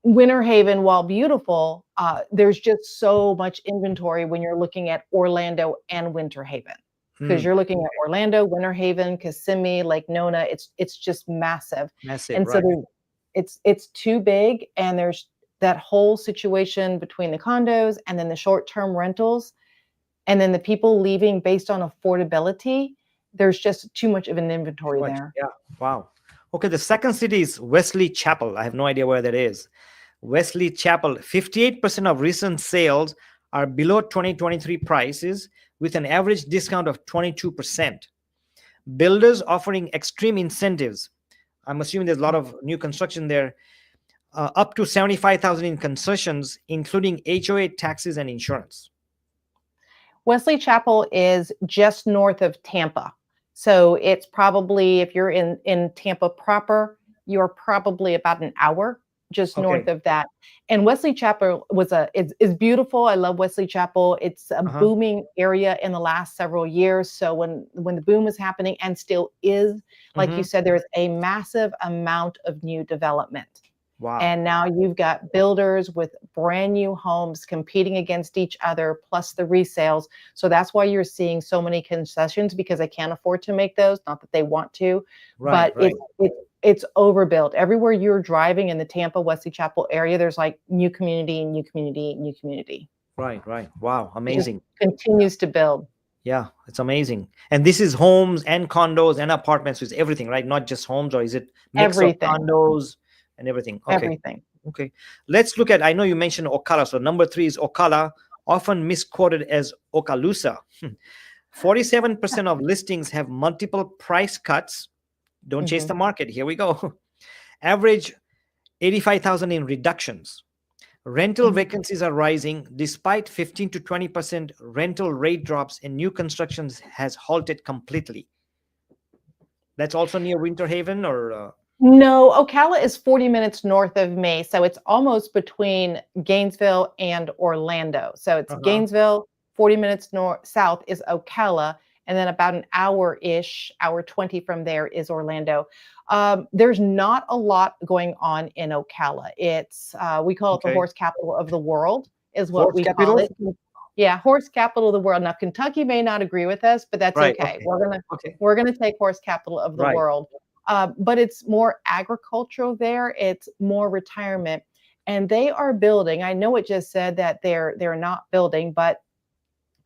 Winter Haven, while beautiful, there's just so much inventory when you're looking at Orlando and Winter Haven, because you're looking at Orlando, Winter Haven, Kissimmee, Lake Nona. It's just massive, massive, and so right? it's too big, and there's that whole situation between the condos and then the short-term rentals, and then the people leaving based on affordability. There's just too much of an inventory Much, there. yeah. Wow. Okay, the second city is Wesley Chapel. I have no idea where that is. Wesley Chapel, 58% of recent sales are below 2023 prices with an average discount of 22%. Builders offering extreme incentives. I'm assuming there's a lot of new construction there. Up to 75,000 in concessions, including HOA taxes and insurance. Wesley Chapel is just north of Tampa. So it's probably, if you're in Tampa proper, you're probably about an hour just north Okay. of that. And Wesley Chapel is beautiful. I love Wesley Chapel. It's a Uh-huh. booming area in the last several years. So when the boom was happening and still is, like you Mm-hmm. said, there is a massive amount of new development. Wow. And now you've got builders with brand new homes competing against each other, plus the resales. So that's why you're seeing so many concessions, because they can't afford to make those. Not that they want to, Right, but right, it's overbuilt. Everywhere you're driving in the Tampa, Wesley Chapel area, there's like new community, new community, new community. right. Wow, It just amazing. continues to build. Yeah, it's amazing. And this is homes and condos and apartments with everything, right? Not just homes, or is it mix of Everything, condos and everything? Okay. everything. Okay. Let's look at, I know you mentioned Ocala. So number 3 is Ocala, often misquoted as Okaloosa. 47% of listings have multiple price cuts. Don't chase Mhm. the market. Here we go. Average 85,000 in reductions. Rental Mhm. vacancies are rising despite 15 to 20% rental rate drops, and new constructions has halted completely. That's also near Winter Haven, or No, Ocala is 40 minutes north of me, so it's almost between Gainesville and Orlando. So it's uh-huh. Gainesville, 40 minutes north south is Ocala, and then about an hour-ish, hour 20 from there is Orlando. There's not a lot going on in Ocala. It's we call it the Okay. horse capital of the world, is what Horse we call capital? it. Yeah, horse capital of the world. Now, Kentucky may not agree with us, but that's Right. okay. Okay. Okay. We're gonna take horse capital of the Right. world. But it's more agricultural there. It's more retirement, and they are building. I know it just said that they're not building, but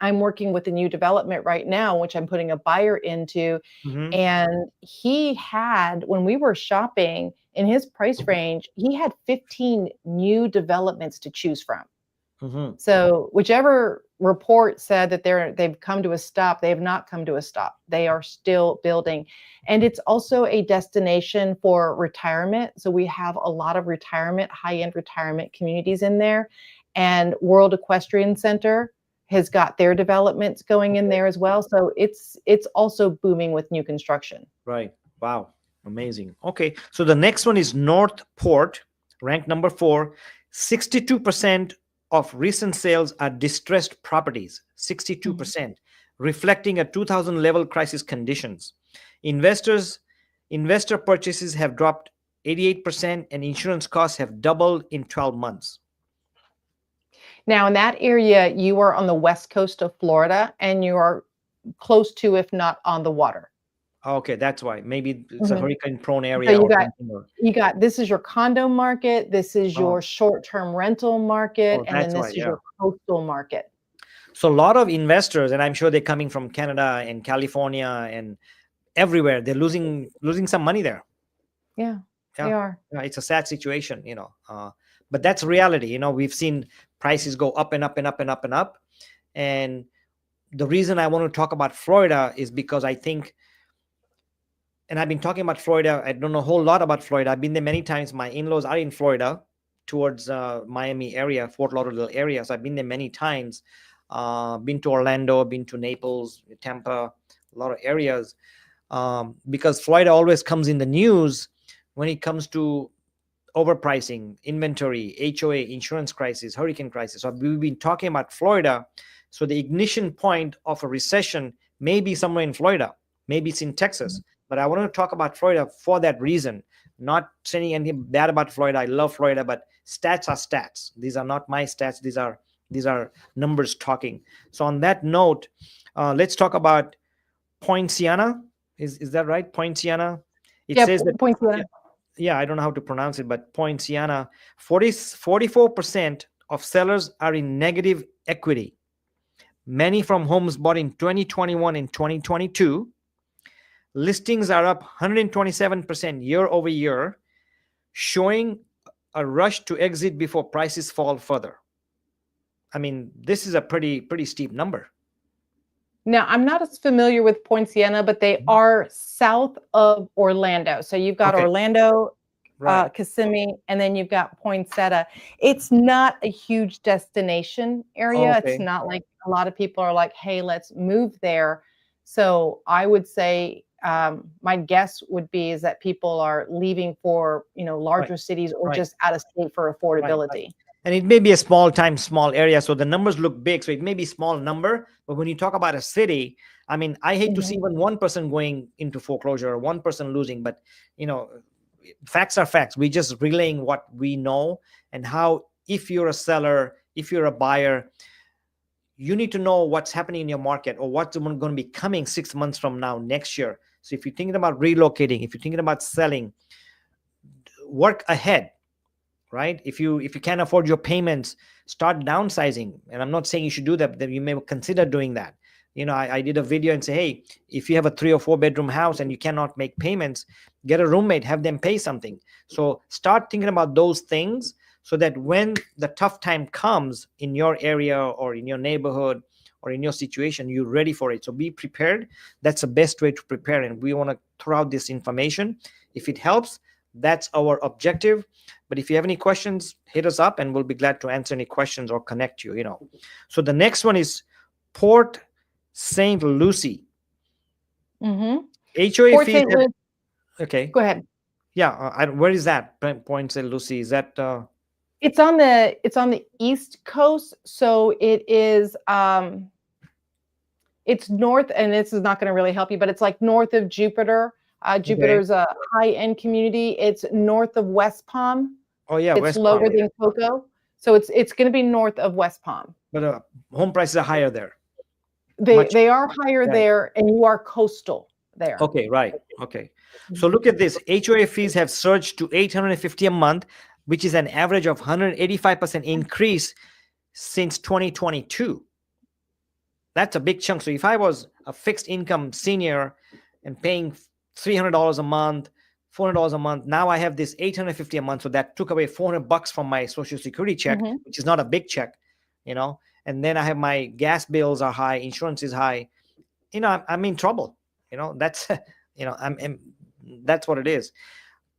I'm working with a new development right now, which I'm putting a buyer into. Mm-hmm. And he had, when we were shopping in his price range, he had 15 new developments to choose from. Mm-hmm. So whichever report said that they've come to a stop, they have not come to a stop. They are still building. And it's also a destination for retirement. So we have a lot of retirement, high-end retirement communities in there. And World Equestrian Center has got their developments going in there as well. So it's also booming with new construction. Right. Wow. Amazing. Okay. So the next one is Northport, ranked number 4. 62% of recent sales are distressed properties. 62%, reflecting a 2000 level crisis conditions. Investors Investor purchases have dropped 88%, and insurance costs have doubled in 12 months. Now, in that area, you are on the west coast of Florida and you are close to, if not on the water. Okay, that's why. Maybe it's a Mhm. hurricane prone So area you or got something. you got this is your condo market, this is Oh, your short-term rental market, oh, and then that's why. this is Yeah. your coastal market. So a lot of investors, and I'm sure they're coming from Canada and California and everywhere, they're losing some money there. Yeah, they Yeah, are. yeah, it's a sad situation, but that's reality. We've seen prices go up and up and up and up and up. And the reason I want to talk about Florida is because I think, and I've been talking about Florida, I don't know a whole lot about Florida. I've been there many times. My in-laws are in Florida, towards Miami area, Fort Lauderdale area. So I've been there many times. Been to Orlando, been to Naples, Tampa, a lot of areas. Because Florida always comes in the news when it comes to overpricing, inventory, HOA, insurance crisis, hurricane crisis. So we've been talking about Florida. So the ignition point of a recession may be somewhere in Florida. Maybe it's in Texas. But I want to talk about Florida for that reason. Not saying anything bad about Florida. I love Florida, but stats are stats. These are not my stats. These are numbers talking. So on that note, let's talk about Poinciana. Is that right? Poinciana. It Yeah, says that, point yeah, yeah, I don't know how to pronounce it, but Poinciana, 44% of sellers are in negative equity. Many from homes bought in 2021 and 2022. Listings are up 127% year over year, showing a rush to exit before prices fall further. I mean, this is a pretty steep number. Now, I'm not as familiar with Poinciana, but they are south of Orlando. So you've got Okay, Orlando, right. Kissimmee, and then you've got Poinsettia. It's not a huge destination area. It's Okay. not like a lot of people are like, hey, let's move there. So I would say my guess would be is that people are leaving for, larger cities or just out of state for affordability. And it may be a small area, so the numbers look big. So it may be small number, but when you talk about a city, I mean, I hate to see even one person going into foreclosure or one person losing, but facts are facts. We just relaying what we know, and how, if you're a seller, if you're a buyer, you need to know what's happening in your market or what's going to be coming 6 months from now, next year. So if you're thinking about relocating, if you're thinking about selling, work ahead. Right? If you can't afford your payments, start downsizing. And I'm not saying you should do that, but you may consider doing that. I did a video and say, hey, if you have a 3 or 4 bedroom house and you cannot make payments, get a roommate, have them pay something. So start thinking about those things, so that when the tough time comes in your area or in your neighborhood or in your situation, you're ready for it. So be prepared. That's the best way to prepare. And we want to throw out this information. If it helps, that's our objective. But if you have any questions, hit us up and we'll be glad to answer any questions or connect you. So the next one is Port St. Lucie. HOA Port fees. St. Lucie. Okay. Go ahead. Yeah. Where is that? Port St. Lucie. Is that? It's on the East Coast. So it is. It's north, and this is not going to really help you, but it's like north of Jupiter. Jupiter's a high-end community. It's north of West Palm. Oh yeah, it's West lower Palm, than Cocoa, so it's going to be north of West Palm. But home prices are higher there. They are higher there, and you are coastal there. Okay, right. Okay, so look at this. HOA fees have surged to $850 a month, which is an average of 185% increase since 2022. That's a big chunk. So if I was a fixed income senior and paying $300 a month, $400 a month, now I have this $850 a month. So that took away $400 from my Social Security check, which is not a big check, and then I have my gas bills are high, insurance is high. I'm in trouble. That's, that's what it is.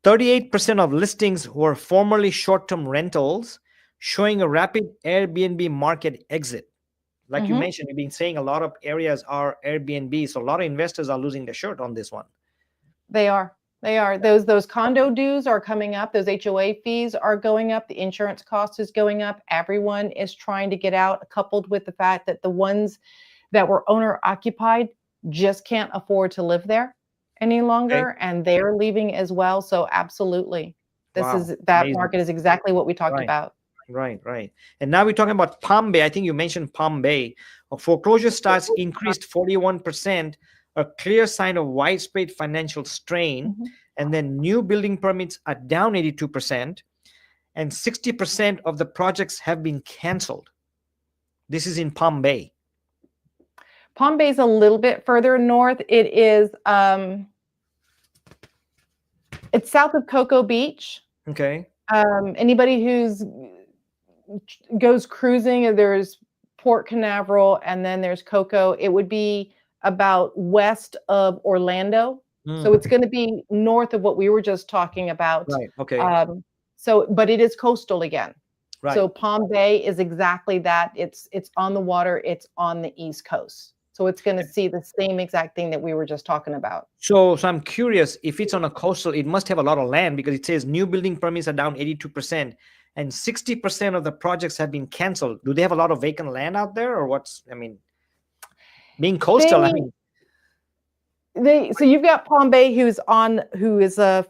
38% of listings were formerly short-term rentals, showing a rapid Airbnb market exit. Like you mentioned, you've been saying a lot of areas are Airbnb. So a lot of investors are losing their shirt on this one. They are. Those condo dues are coming up. Those HOA fees are going up. The insurance cost is going up. Everyone is trying to get out, coupled with the fact that the ones that were owner occupied just can't afford to live there any longer, and they're leaving as well. So absolutely, that amazing. Market is exactly what we talked about. Right. And now we're talking about Palm Bay. I think you mentioned Palm Bay. Foreclosure starts increased 41%, a clear sign of widespread financial strain. And then new building permits are down 82%, and 60% of the projects have been canceled. This is in Palm Bay. Palm Bay is a little bit further north. It is, it's south of Cocoa Beach. Okay. Anybody goes cruising, there's Port Canaveral, and then there's Cocoa. It would be about west of Orlando. So it's going to be north of what we were just talking about. Right. Okay. But it is coastal again. Right. So Palm Bay is exactly that. It's on the water. It's on the East Coast. So it's going to see the same exact thing that we were just talking about. So I'm curious, if it's on a coastal, it must have a lot of land, because it says new building permits are down 82%, and 60% of the projects have been canceled. Do they have a lot of vacant land out there, or being coastal? So you've got Palm Bay, who is the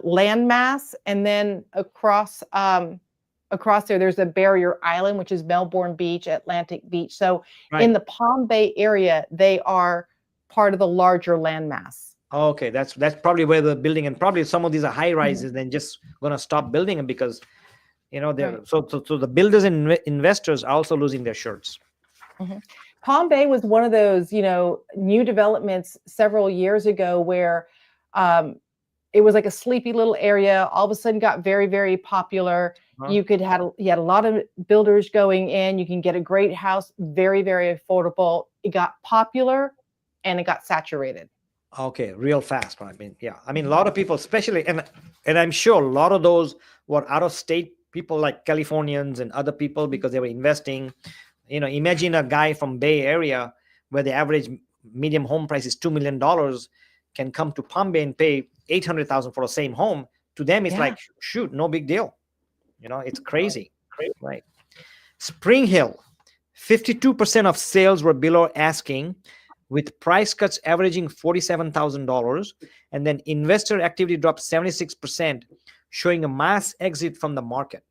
landmass, and then across there's a barrier island, which is Melbourne Beach, Atlantic Beach. So in the Palm Bay area, they are part of the larger landmass. Okay, that's probably where the building, and probably some of these are high rises, then just gonna stop building them because they're so the builders and investors are also losing their shirts. Palm Bay was one of those, new developments several years ago where it was like a sleepy little area, all of a sudden got very, very popular. You had a lot of builders going in. You can get a great house, very, very affordable. It got popular and it got saturated. Okay, real fast. A lot of people, especially, and I'm sure a lot of those were out of state people, like Californians and other people, because they were investing. Imagine a guy from Bay Area where the average medium home price is $2 million, can come to Palm Bay and pay $800,000 for the same home. To them, it's like, shoot, no big deal. It's crazy, right? Spring Hill, 52% of sales were below asking, with price cuts averaging $47,000. And then investor activity dropped 76%, showing a mass exit from the market.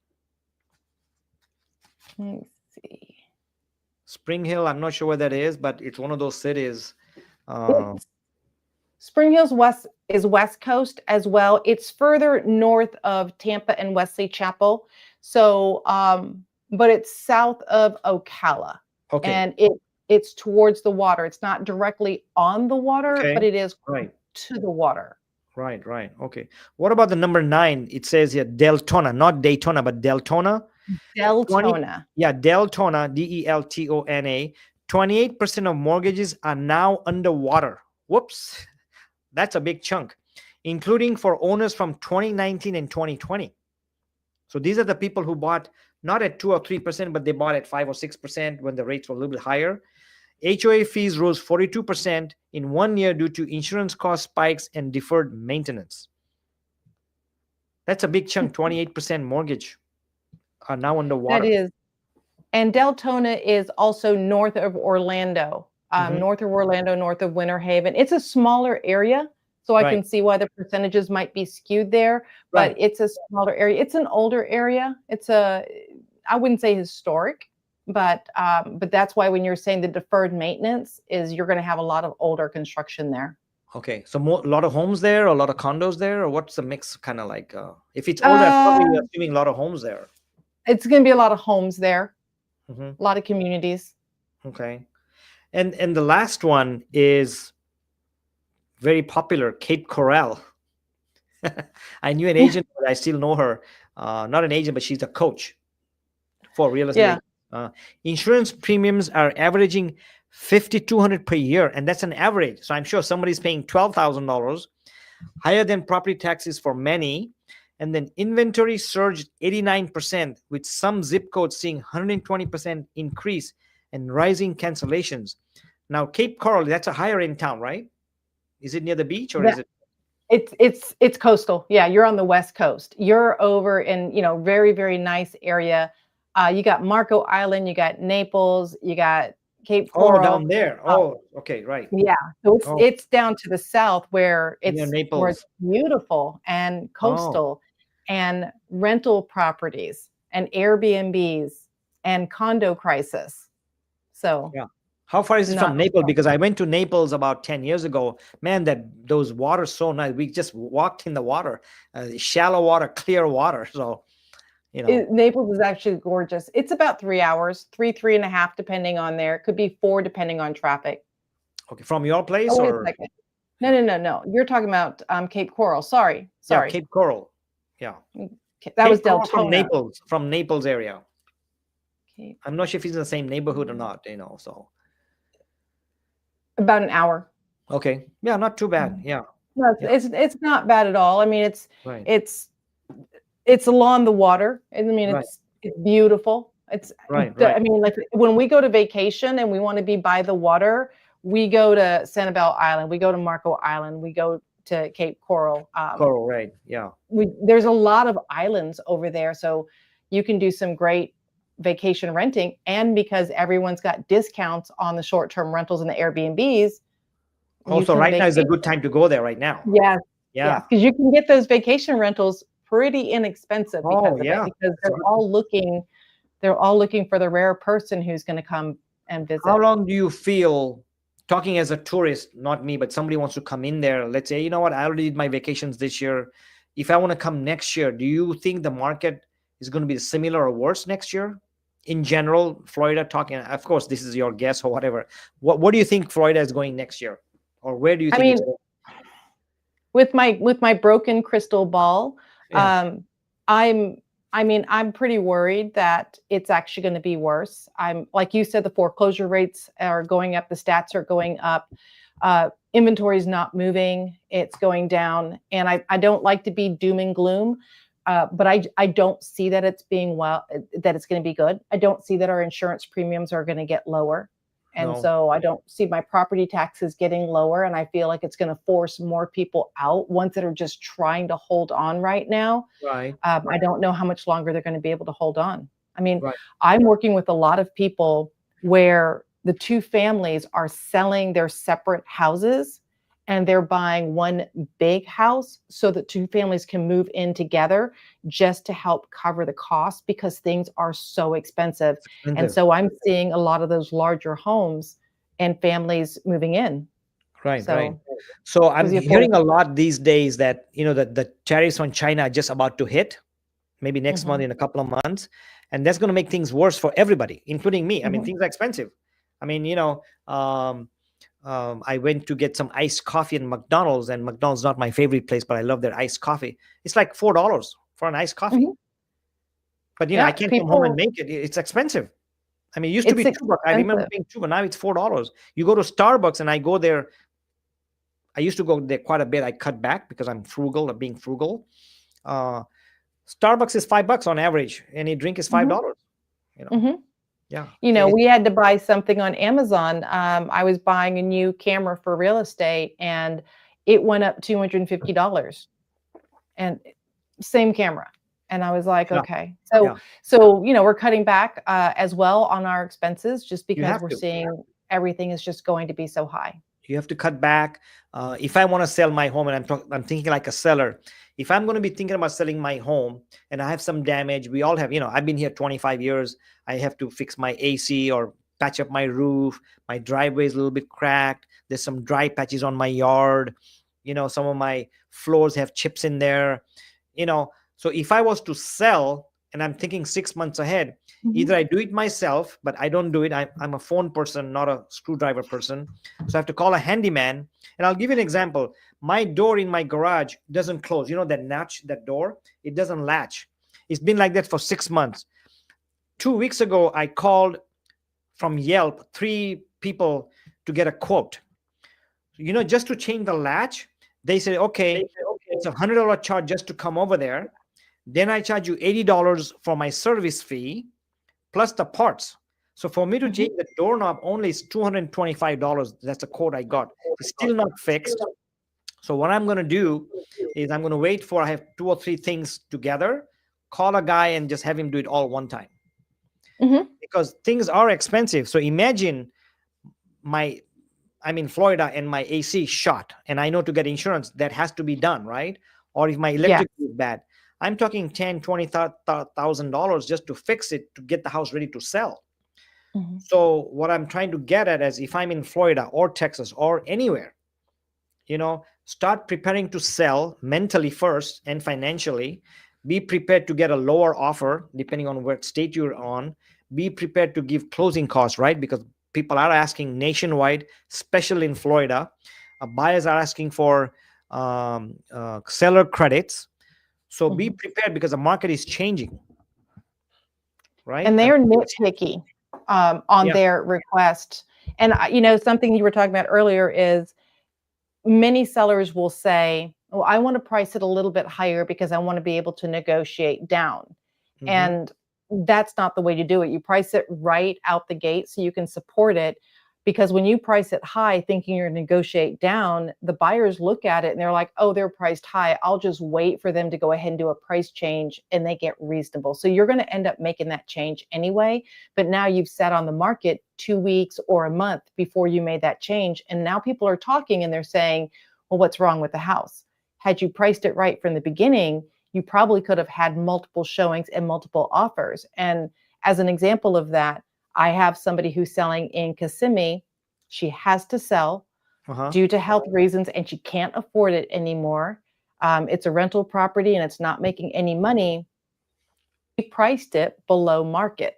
Let's see. Spring Hill, I'm not sure where that is, but it's one of those cities. Spring Hills is West Coast as well. It's further north of Tampa and Wesley Chapel. So, but it's south of Ocala. Okay. And it's towards the water. It's not directly on the water, but it is to the water. Right. Okay. What about the number 9? It says here Deltona, not Daytona, but Deltona. Deltona. Deltona, Deltona. 28% of mortgages are now underwater. Whoops. That's a big chunk, including for owners from 2019 and 2020. So these are the people who bought not at 2 or 3%, but they bought at 5 or 6% when the rates were a little bit higher. HOA fees rose 42% in 1 year due to insurance cost spikes and deferred maintenance. That's a big chunk. 28% mortgage are now underwater. That is. And Deltona is also north of Orlando, north of Winter Haven. It's a smaller area, so I can see why the percentages might be skewed there, but it's a smaller area. It's an older area. I wouldn't say historic, but that's why when you're saying the deferred maintenance is you're going to have a lot of older construction there. Okay, so a lot of homes there, or a lot of condos there, or what's the mix kind of like? If it's older, I'm probably assuming a lot of homes there. It's going to be a lot of homes there, a lot of communities. Okay, and the last one is very popular, Cape Coral. I knew an agent, but I still know her. Not an agent, but she's a coach for real estate. Insurance premiums are averaging $5,200 per year, and that's an average. So I'm sure somebody's paying $12,000, higher than property taxes for many. And then inventory surged 89%, with some zip codes seeing 120% increase and rising cancellations. Now, Cape Coral, that's a higher end town, right? Is it near the beach, or is it? It's coastal. Yeah, you're on the West Coast. You're over in, very, very nice area. You got Marco Island, you got Naples, you got Cape Coral. Oh, down there. Oh, okay, right. Yeah, so it's down to the south where it's beautiful and coastal and rental properties and Airbnbs and condo crisis. So yeah. How far is it from Naples? Because I went to Naples about 10 years ago. Man, those waters so nice. We just walked in the water, shallow water, clear water. So, Naples is actually gorgeous. It's about 3 hours, 3.5, depending on there. It could be 4, depending on traffic. Okay, from your place or? No. You're talking about Cape Coral. Sorry. Yeah, Cape Coral. Yeah. That was Deltona. From Naples area. Okay. I'm not sure if it's in the same neighborhood or not, so. About an hour. Okay. Yeah, not too bad. Yeah. No, it's not bad at all. I mean, it's along the water. I mean, it's beautiful. It's right. I mean, like when we go to vacation and we want to be by the water, we go to Sanibel Island, we go to Marco Island, we go to Cape Coral. Coral, right? Yeah. There's a lot of islands over there, so you can do some great vacation renting, and because everyone's got discounts on the short-term rentals and the Airbnbs. Also, right now is a good time to go there right now. Yes. Yeah. Because you can get those vacation rentals pretty inexpensive because they're all looking for the rare person who's going to come and visit. How long do you feel, talking as a tourist, not me, but somebody wants to come in there, let's say, you know what, I already did my vacations this year. If I want to come next year, do you think the market is going to be similar or worse next year? In general, Florida, talking, of course, this is your guess or whatever. What do you think Florida is going next year? Or where do you think it's going? With my broken crystal ball, I'm pretty worried that it's actually going to be worse. I'm, like you said, the foreclosure rates are going up, the stats are going up, inventory is not moving, it's going down, and I don't like to be doom and gloom. But I don't see that it's going to be good. I don't see that our insurance premiums are going to get lower. And No. so I don't see my property taxes getting lower. And I feel like it's going to force more people out, ones that are just trying to hold on right now. Right. I don't know how much longer they're going to be able to hold on. I mean, Right. I'm working with a lot of people where the two families are selling their separate houses and they're buying one big house so that two families can move in together just to help cover the cost because things are so expensive. And Expensive. so I'm seeing a lot of those larger homes and families moving in. Right. Right. So So because I'm the hearing a affordable. lot these days that, the tariffs on China are just about to hit, maybe next month, Mhm, in a couple of months. And that's going to make things worse for everybody, including me. I mean, mhm, things are expensive. I mean, I went to get some iced coffee in McDonald's, and McDonald's not my favorite place, but I love their iced coffee. It's like $4 for an iced coffee. mhm. But I Yeah, can't come home and people, make it. It's expensive. I mean, it used to it's be $2. I remember expensive. paying $2, but now it's $4. You go to Starbucks, and I go there. I used to go there quite a bit. I cut back because I'm frugal, of being frugal. Uh, Starbucks is $5 on average. Any drink is Mhm, $5. You know, mhm. yeah. We had to buy something on Amazon. I was buying a new camera for real estate and it went up $250 and same camera. And I was like, Yeah, okay. yeah. We're cutting back as well on our expenses just You because have we're to. seeing everything is just going to be so high. You have to cut back. If I want to sell my home, and I'm thinking like a seller. If I'm going to be thinking about selling my home, and I have some damage, we all have. I've been here 25 years. I have to fix my AC or patch up my roof. My driveway is a little bit cracked. There's some dry patches on my yard. Some of my floors have chips in there. So if I was to sell, and I'm thinking 6 months ahead, either Mhm. I do it myself, but I don't do it. I'm a phone person, not a screwdriver person. So I have to call a handyman. And I'll give you an example. My door in my garage doesn't close. That latch, that door, it doesn't latch. It's been like that for 6 months. 2 weeks ago, I called from Yelp 3 people to get a quote. Just to change the latch. They said, okay, it's $100 charge just to come over there. Then I charge you $80 for my service fee plus the parts. So for me to Mhm. change the doorknob only is $225. That's a quote I got. It's still not fixed. So what I'm going to do is I'm going to wait for I have 2 or 3 things together, call a guy and just have him do it all one time Mhm. because things are expensive. So imagine my I'm in Florida and my AC shot, and I know to get insurance that has to be done, right? Or if my Yeah. electric is bad, I'm talking 10, $20,000 just to fix it to get the house ready to sell. Mhm. So what I'm trying to get at is if I'm in Florida or Texas or anywhere, start preparing to sell mentally first and financially. Be prepared to get a lower offer depending on what state you're on. Be prepared to give closing costs, right? Because people are asking nationwide, especially in Florida. Buyers are asking for seller credits. So be Mhm. prepared because the market is changing, right? And I mean, they're nitpicky on yeah. their request. And something you were talking about earlier is many sellers will say, "Oh, I want to price it a little bit higher because I want to be able to negotiate down." Hmm. And that's not the way to do it. You price it right out the gate so you can support it. Because when you price it high, thinking you're going to negotiate down, the buyers look at it and they're like, oh, they're priced high. I'll just wait for them to go ahead and do a price change and they get reasonable. So you're going to end up making that change anyway. But now you've sat on the market 2 weeks or a month before you made that change. And now people are talking and they're saying, well, what's wrong with the house? Had you priced it right from the beginning, you probably could have had multiple showings and multiple offers. And as an example of that, I have somebody who's selling in Kissimmee. She has to sell Uh-huh. due to health reasons and she can't afford it anymore. It's a rental property and it's not making any money. We priced it below market.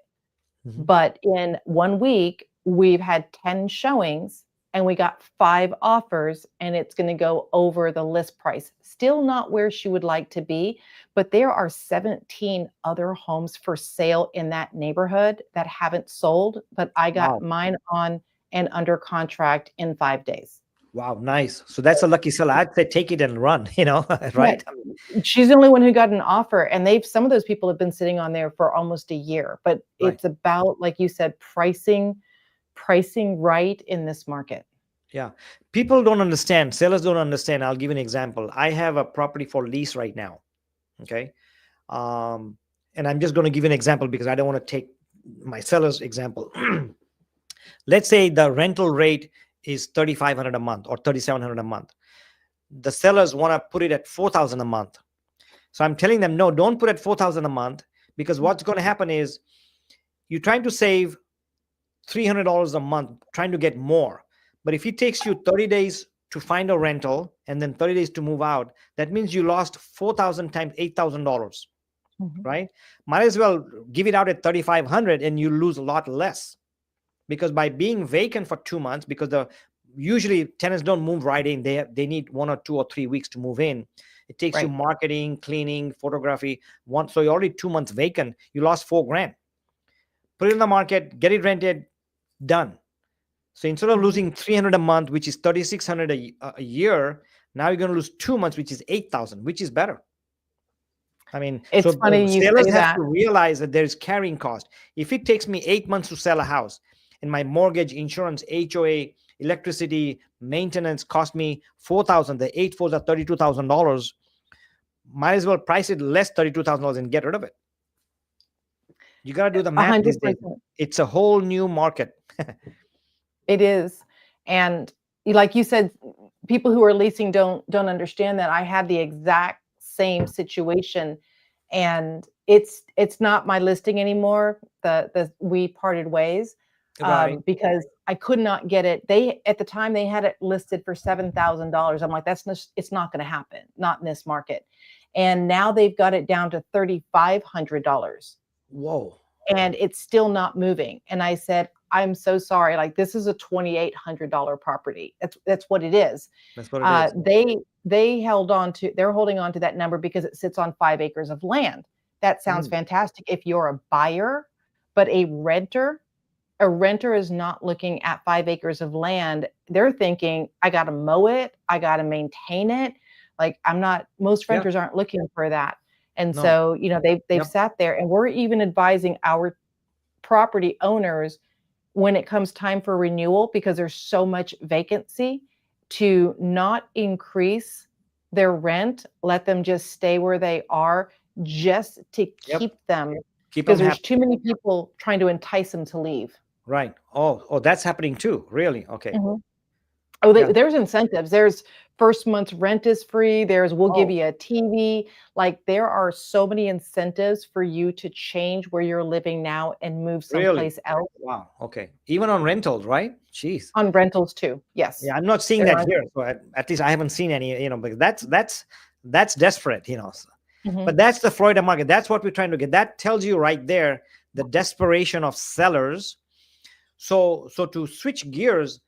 Hmm. But in 1 week, we've had 10 showings and we got 5 offers, and it's going to go over the list price. Still not where she would like to be, but there are 17 other homes for sale in that neighborhood that haven't sold. But I got Wow. mine on and under contract in 5 days. Wow, nice. So that's a lucky seller. I'd say take it and run, Yeah, right? she's the only one who got an offer, and some of those people have been sitting on there for almost a year. But Right. it's about, like you said, pricing pricing right in this market. Yeah. People don't understand. Sellers don't understand. I'll give you an example. I have a property for lease right now. Okay. And I'm just going to give you an example because I don't want to take my seller's example. Let's say the rental rate is 3,500 a month or 3,700 a month. The sellers want to put it at 4,000 a month. So I'm telling them, no, don't put it at 4,000 a month, because what's going to happen is you're trying to save $300 a month, trying to get more. But if it takes you 30 days to find a rental and then 30 days to move out, that means you lost 4,000 times $8,000, right? Might as well give it out at 3,500 and you lose a lot less, because by being vacant for 2 months, because usually tenants don't move right in, they need 1 or 2 or 3 weeks to move in. It takes you marketing, cleaning, photography. So you're already 2 months vacant. You lost $4,000. Put it in the market, get it rented, done. So instead of losing $300 a month, which is $3,600 a year, now you're going to lose 2 months, which is $8,000, which is better. I mean, it's funny you sellers say have that. to realize that there's carrying cost. If it takes me 8 months to sell a house, and my mortgage, insurance, HOA, electricity, maintenance cost me $4,000, the 8 fours are $32,000. Might as well price it less, $32,000, and get rid of it. You got to do the math these days. It's a whole new market. It is. And like you said, people who are leasing don't understand that. I had the exact same situation, and it's not my listing anymore. We parted ways because I could not get it. At the time they had it listed for $7,000. I'm like, it's not going to happen, not in this market. And now they've got it down to $3,500. Whoa. And it's still not moving. And I said, I'm so sorry. Like, this is a $2,800 property. That's what it is. That's what it is. They're holding on to that number because it sits on 5 acres of land. That sounds fantastic if you're a buyer, but a renter is not looking at 5 acres of land. They're thinking, I got to mow it. I got to maintain it. Like, most renters aren't looking for that. And so, they've sat there, and we're even advising our property owners when it comes time for renewal, because there's so much vacancy, to not increase their rent, let them just stay where they are, just to keep them, because there's too many people trying to entice them to leave. Right. Oh, that's happening too. Really? Okay. Oh, there's incentives. There's first month's rent is free. We'll give you a TV. Like, there are so many incentives for you to change where you're living now and move someplace else. Wow. Okay. Even on rentals, right? Jeez. On rentals too. Yes. Yeah, I'm not seeing that here. So at least I haven't seen any. But that's desperate. But that's the Florida market. That's what we're trying to get. That tells you right there the desperation of sellers. So to switch gears,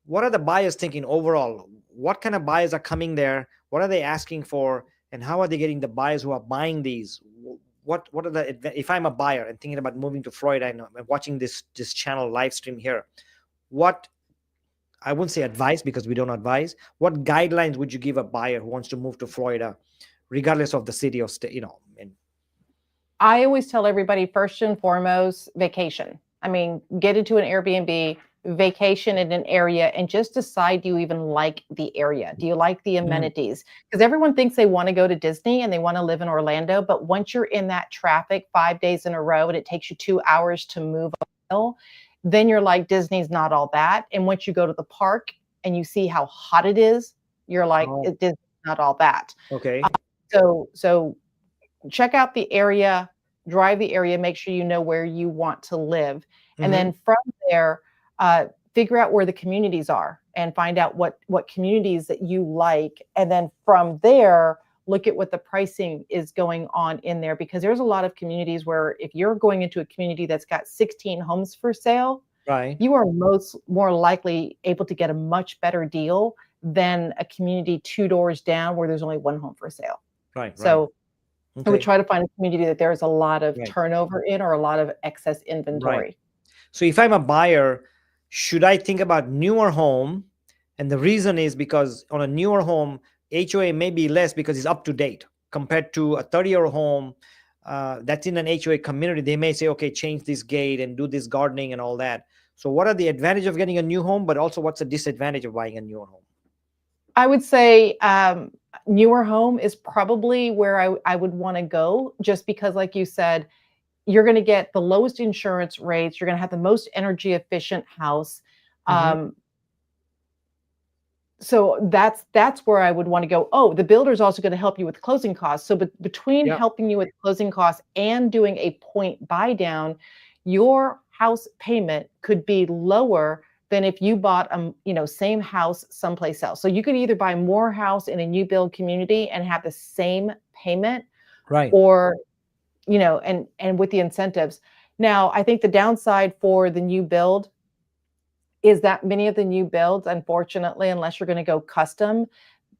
what are the buyers thinking overall? What kind of buyers are coming there? What are they asking for? And how are they getting the buyers who are buying these? What are if I'm a buyer and thinking about moving to Florida and I'm watching this channel live stream here, what, I wouldn't say advice because we don't advise, what guidelines would you give a buyer who wants to move to Florida, regardless of the city or state, and I always tell everybody, first and foremost, vacation. I mean, get into an Airbnb, vacation in an area, and just decide, do you even like the area? Do you like the amenities? Because everyone thinks they want to go to Disney and they want to live in Orlando, but once you're in that traffic 5 days in a row and it takes you 2 hours to move a mile, then you're like, Disney's not all that. And once you go to the park and you see how hot it is, you're like, Disney's not all that. Okay. So check out the area, drive the area, make sure you know where you want to live. And then from there, figure out where the communities are and find out what communities that you like. And then from there, look at what the pricing is going on in there, because there's a lot of communities where if you're going into a community that's got 16 homes for sale, right, you are more likely able to get a much better deal than a community 2 doors down where there's only 1 home for sale. Right. So I would try to find a community that there's a lot of turnover in, or a lot of excess inventory. Right. So if I'm a buyer, should I think about newer home? And the reason is because on a newer home, HOA may be less because it's up to date compared to a 30-year home that's in an HOA community. They may say, okay, change this gate and do this gardening and all that. So what are the advantage of getting a new home, but also what's the disadvantage of buying a newer home? I would say newer home is probably where I would want to go, just because, like you said, you're going to get the lowest insurance rates. You're going to have the most energy efficient house. Mm-hmm. So that's where I would want to go. Oh, the builder is also going to help you with closing costs. So between Yep. helping you with closing costs and doing a point buy down, your house payment could be lower than if you bought same house someplace else. So you could either buy more house in a new build community and have the same payment, Right. or and with the incentives. Now, I think the downside for the new build is that many of the new builds, unfortunately, unless you're going to go custom,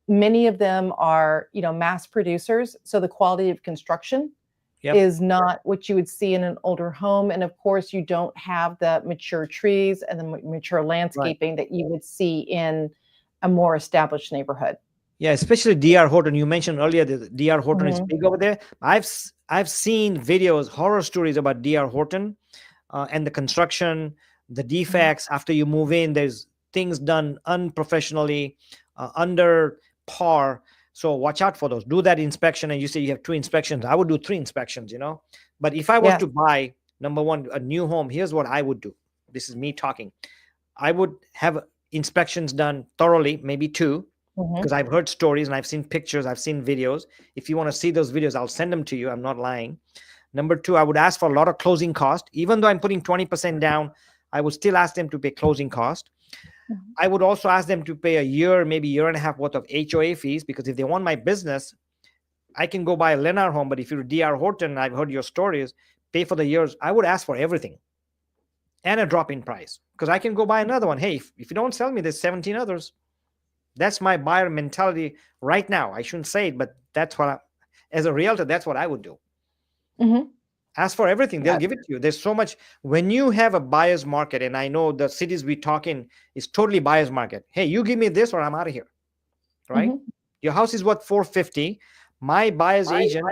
many of them are, mass producers. So the quality of construction Yep. is not what you would see in an older home. And of course, you don't have the mature trees and the mature landscaping that you would see in a more established neighborhood. Yeah, especially DR Horton. You mentioned earlier that DR Horton is Mhm. big over there. I've seen videos, horror stories about DR Horton and the construction, the defects after you move in. There's things done unprofessionally, under par. So watch out for those. Do that inspection, and you say you have 2 inspections. I would do 3 inspections. But if I was Yes. to buy, number one, a new home, here's what I would do. This is me talking. I would have inspections done thoroughly, maybe 2, Mhm. because I've heard stories and I've seen pictures, I've seen videos. If you want to see those videos, I'll send them to you. I'm not lying. Number 2, I would ask for a lot of closing cost. Even though I'm putting 20% down, I would still ask them to pay closing cost. Mhm. I would also ask them to pay a year, maybe year and a half worth of HOA fees, because if they want my business, I can go buy a Lennar home. But if you're DR Horton, I've heard your stories, pay for the years. I would ask for everything and a drop in price, because I can go buy another one. Hey, if you don't sell me, there's 17 others. That's my buyer mentality right now. I shouldn't say it, but that's as a realtor, that's what I would do. Mhm. Ask for everything, they'll Yeah. give it to you. There's so much when you have a buyer's market, and I know the cities we talk in is totally buyer's market. Hey, you give me this or I'm out of here, right? Mhm. Your house is what, 450. My buyer's agent,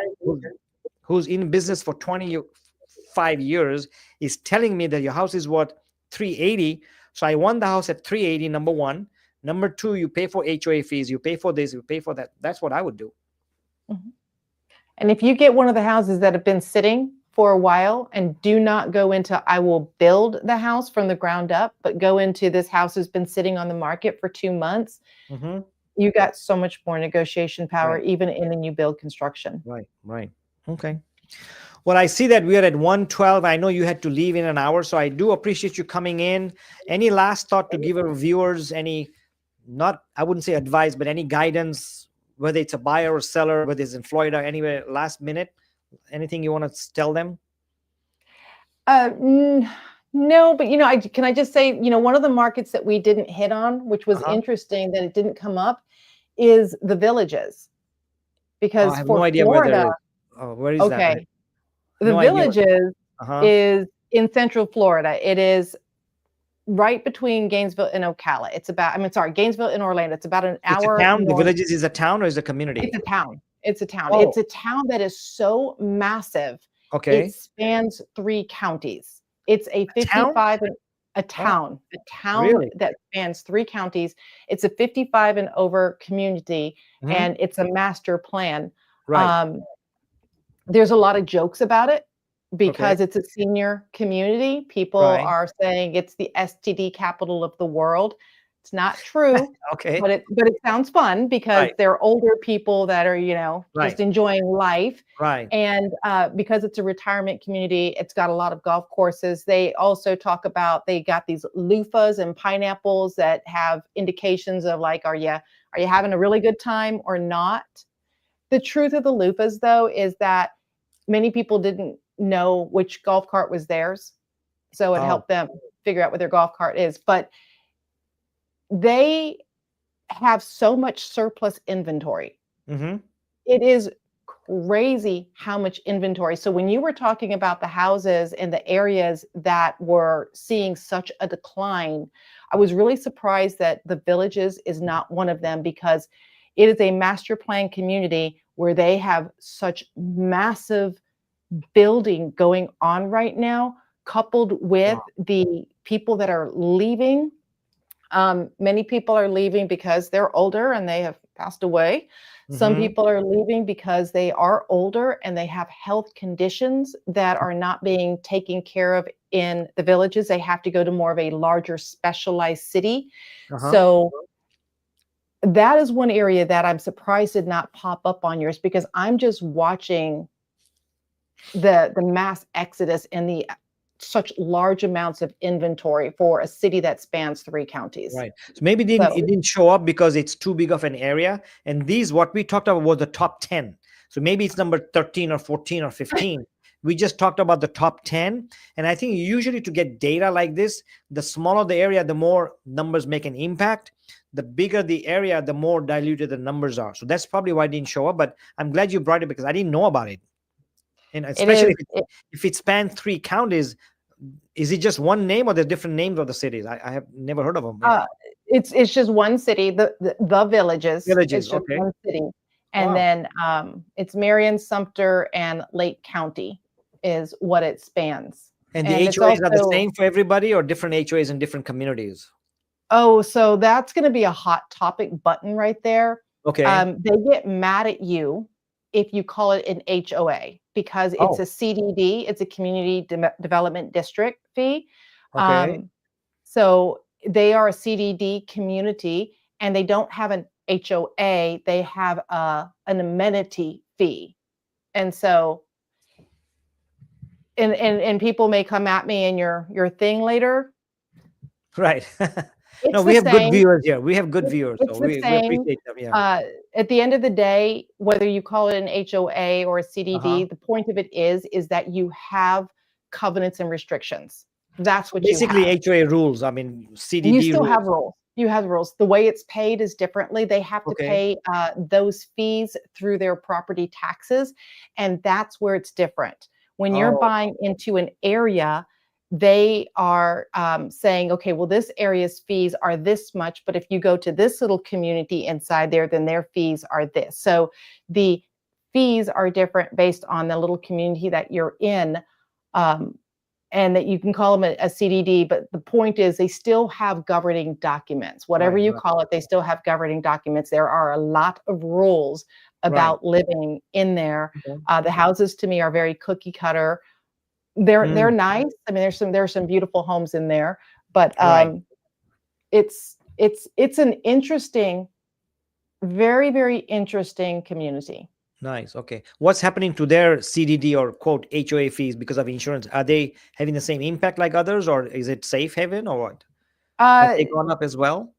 who's in business for 25 years, is telling me that your house is what, 380. So I want the house at 380, number one. Number two, you pay for HOA fees, you pay for this, you pay for that. That's what I would do. Mhm. And if you get one of the houses that have been sitting for a while, and do not go into, I will build the house from the ground up, but go into, this house has been sitting on the market for 2 months, Mm-hmm. you got so much more negotiation power, Right, even in the new build construction. right. Okay. Well, I see that we are at 1:12. I know you had to leave in an hour, so I do appreciate you coming in. Any last thought to give our viewers? Any, not, I wouldn't say advice, but any guidance, whether it's a buyer or seller, whether it's in Florida, anywhere, last minute, anything you want to tell them? Uh, no, but can I just say, one of the markets that we didn't hit on, which was Uh-huh. interesting that it didn't come up, is the villages. I Because have for no idea where that Florida, is. Where is that? okay, the No idea. villages Uh-huh. is in Central Florida. It is right between Gainesville and Ocala. It's about, Gainesville and Orlando. It's about an It's a hour town. The north. Villages is a town or is a community? It's a town. It's a town. Oh, It's a town that is so massive. It okay. spans 3 counties. It's a A town? 55 and Oh, a town really? that spans 3 counties. It's a 55 and over community, Hmm. and it's a master plan. Right. Um, there's a lot of jokes about it Okay. because it's a senior community. People Right. are saying it's the STD capital of the world. It's not true, Okay. but it sounds fun because Right. they're older people that are, Right. just enjoying life. Right. And because it's a retirement community, it's got a lot of golf courses. They also talk about, they got these loofahs and pineapples that have indications of, like, are you having a really good time or not? The truth of the loofahs, though, is that many people didn't know which golf cart was theirs. So it Oh. helped them figure out what their golf cart is. But they have so much surplus inventory. Mm-hmm. It is crazy how much inventory. So when you were talking about the houses and the areas that were seeing such a decline, I was really surprised that the Villages is not one of them, because it is a master plan community where they have such massive building going on right now. coupled with the people that are leaving. Many people are leaving because they're older and they have passed away. Some people are leaving because they are older and they have health conditions that are not being taken care of in the villages. They have to go to more of a larger specialized city. So that is one area that I'm surprised did not pop up on yours, because I'm just watching the mass exodus and the such large amounts of inventory for a city that spans 3 counties. Right. So maybe it didn't show up because it's too big of an area. And these, what we talked about was the top 10. So maybe it's number 13 or 14 or 15. We just talked about the top 10. And I think usually to get data like this, the smaller the area, the more numbers make an impact. The bigger the area, the more diluted the numbers are. So that's probably why it didn't show up. But I'm glad you brought it because I didn't know about it. And especially if it spans 3 counties, is it just one name or the different names of the cities? I have never heard of them. It's just one city, the villages. Villages, It's just okay. one city. And then it's Marion, Sumter, and Lake County is what it spans. And the HOAs are the same for everybody, or different HOAs in different communities? Oh, so that's going to be a hot topic button right there. Okay. They get mad at you if you call it an HOA, because it's a CDD, it's a community development district fee. Okay. So they are a CDD community and they don't have an HOA, they have an amenity fee. And so, and people may come at me in your thing later. Right. No, we have good viewers here. We have good viewers. So we appreciate them. Yeah. At the end of the day, whether you call it an HOA or a CDD, the point of it is that you have covenants and restrictions. That's what basically you have. HOA rules. I mean, CDD you still have rules. You have rules. The way it's paid is differently. They have to pay those fees through their property taxes, and that's where it's different. When you're buying into an area, they are saying, okay, well, this area's fees are this much, but if you go to this little community inside there, then their fees are this. So the fees are different based on the little community that you're in, and that you can call them a CDD, but the point is they still have governing documents. Whatever you call it, they still have governing documents. There are a lot of rules about living in there. The houses to me are very cookie cutter. They're nice. I mean, there's some beautiful homes in there, but it's an interesting, very, very interesting community. Nice. Okay. What's happening to their CDD or quote HOA fees because of insurance? Are they having the same impact like others, or is it safe haven, or what? Have they gone up as well?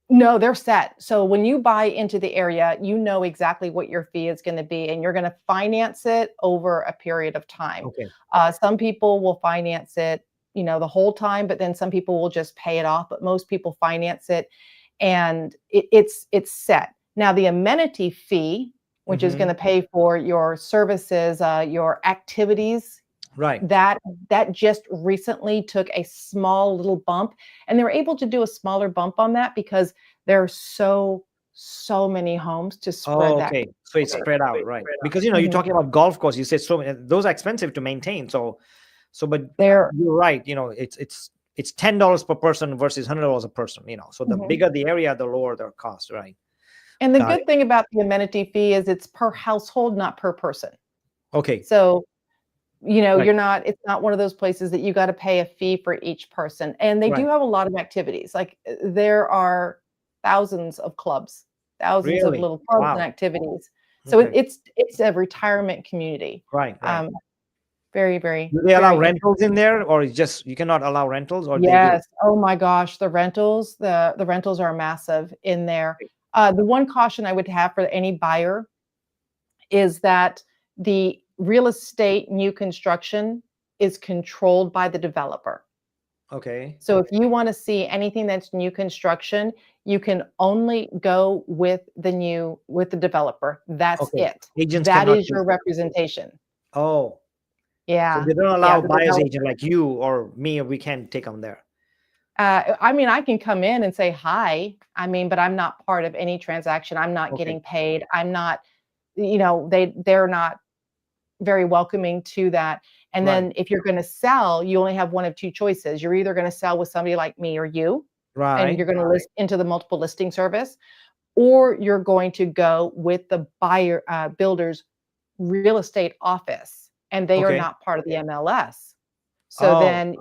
No, they're set. So when you buy into the area, you know exactly what your fee is going to be, and you're going to finance it over a period of time. Okay. Some people will finance it, the whole time, but then some people will just pay it off. But most people finance it, and it's set. Now the amenity fee, which is going to pay for your services, your activities. Right. That just recently took a small little bump, and they were able to do a smaller bump on that because there are so many homes to spread that. Okay. So it's spread out, right? Because you're talking about golf course. You said so many, those are expensive to maintain. So but you're right. It's $10 per person versus $100 a person. So the bigger the area, the lower their cost, right? And the good thing about the amenity fee is it's per household, not per person. Okay. So, it's not one of those places that you got to pay a fee for each person. And they do have a lot of activities. Like there are thousands of clubs, thousands of little clubs and activities. So it's a retirement community. Right. Very, very. Do they allow rentals in there, or just you cannot allow rentals? Or yes. Oh my gosh, the rentals are massive in there. The one caution I would have for any buyer is that the real estate new construction is controlled by the developer. Okay. So if you want to see anything that's new construction, you can only go with the developer. That's it. Agents that is your representation. Oh. Yeah. So they don't allow buyer's agent like you or me, or we can't take them there. I mean, I can come in and say hi. But I'm not part of any transaction. I'm not getting paid. I'm not, they're not very welcoming to that. And Right. then if you're going to sell, you only have one of two choices. You're either going to sell with somebody like me or you, and Right. you're going to list into the multiple listing service, or you're going to go with the buyer builder's real estate office, and they are Okay. not part of the MLS. So Oh, then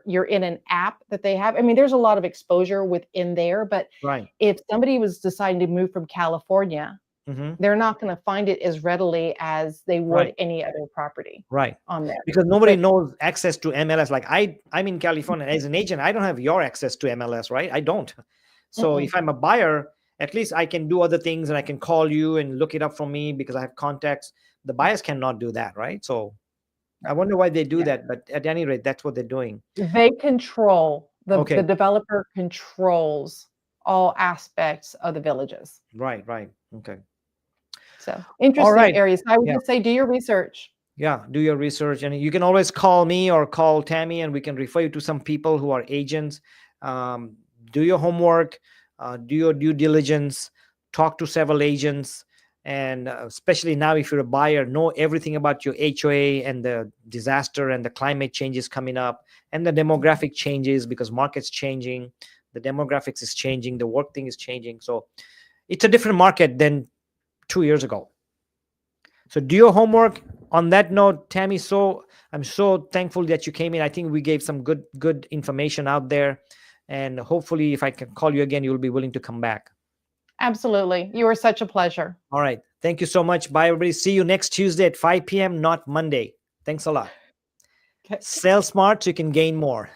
you're in an app that they have. I mean, there's a lot of exposure within there, but right. if somebody was deciding to move from California, Mm-hmm. they're not going to find it as readily as they would Right. any other property Right. on there. Because nobody But knows access to MLS. Like I'm in California as an agent. I don't have your access to MLS, right? I don't. So mm-mm. if I'm a buyer, at least I can do other things and I can call you and look it up for me because I have contacts. The buyers cannot do that, right? So I wonder why they do Yeah. that. But at any rate, that's what they're doing. They control the Okay. developer controls all aspects of the villages. Right. Right. Okay. So All interesting right. areas. I would Yeah. just say do your research. Yeah. Do your research. And you can always call me or call Tammy and we can refer you to some people who are agents. Um, do your homework, do your due diligence, talk to several agents. And especially now, if you're a buyer, know everything about your HOA and the disaster and the climate changes coming up and the demographic changes because market's changing, the demographics is changing, the work thing is changing. So it's a different market than 2 years ago. So do your homework. On that note, Tammy, so I'm so thankful that you came in. I think we gave some good information out there. And hopefully if I can call you again, you'll be willing to come back. Absolutely. You are such a pleasure. All right. Thank you so much. Bye, everybody. See you next Tuesday at 5 p.m., not Monday. Thanks a lot. Okay. Sell smart so you can gain more.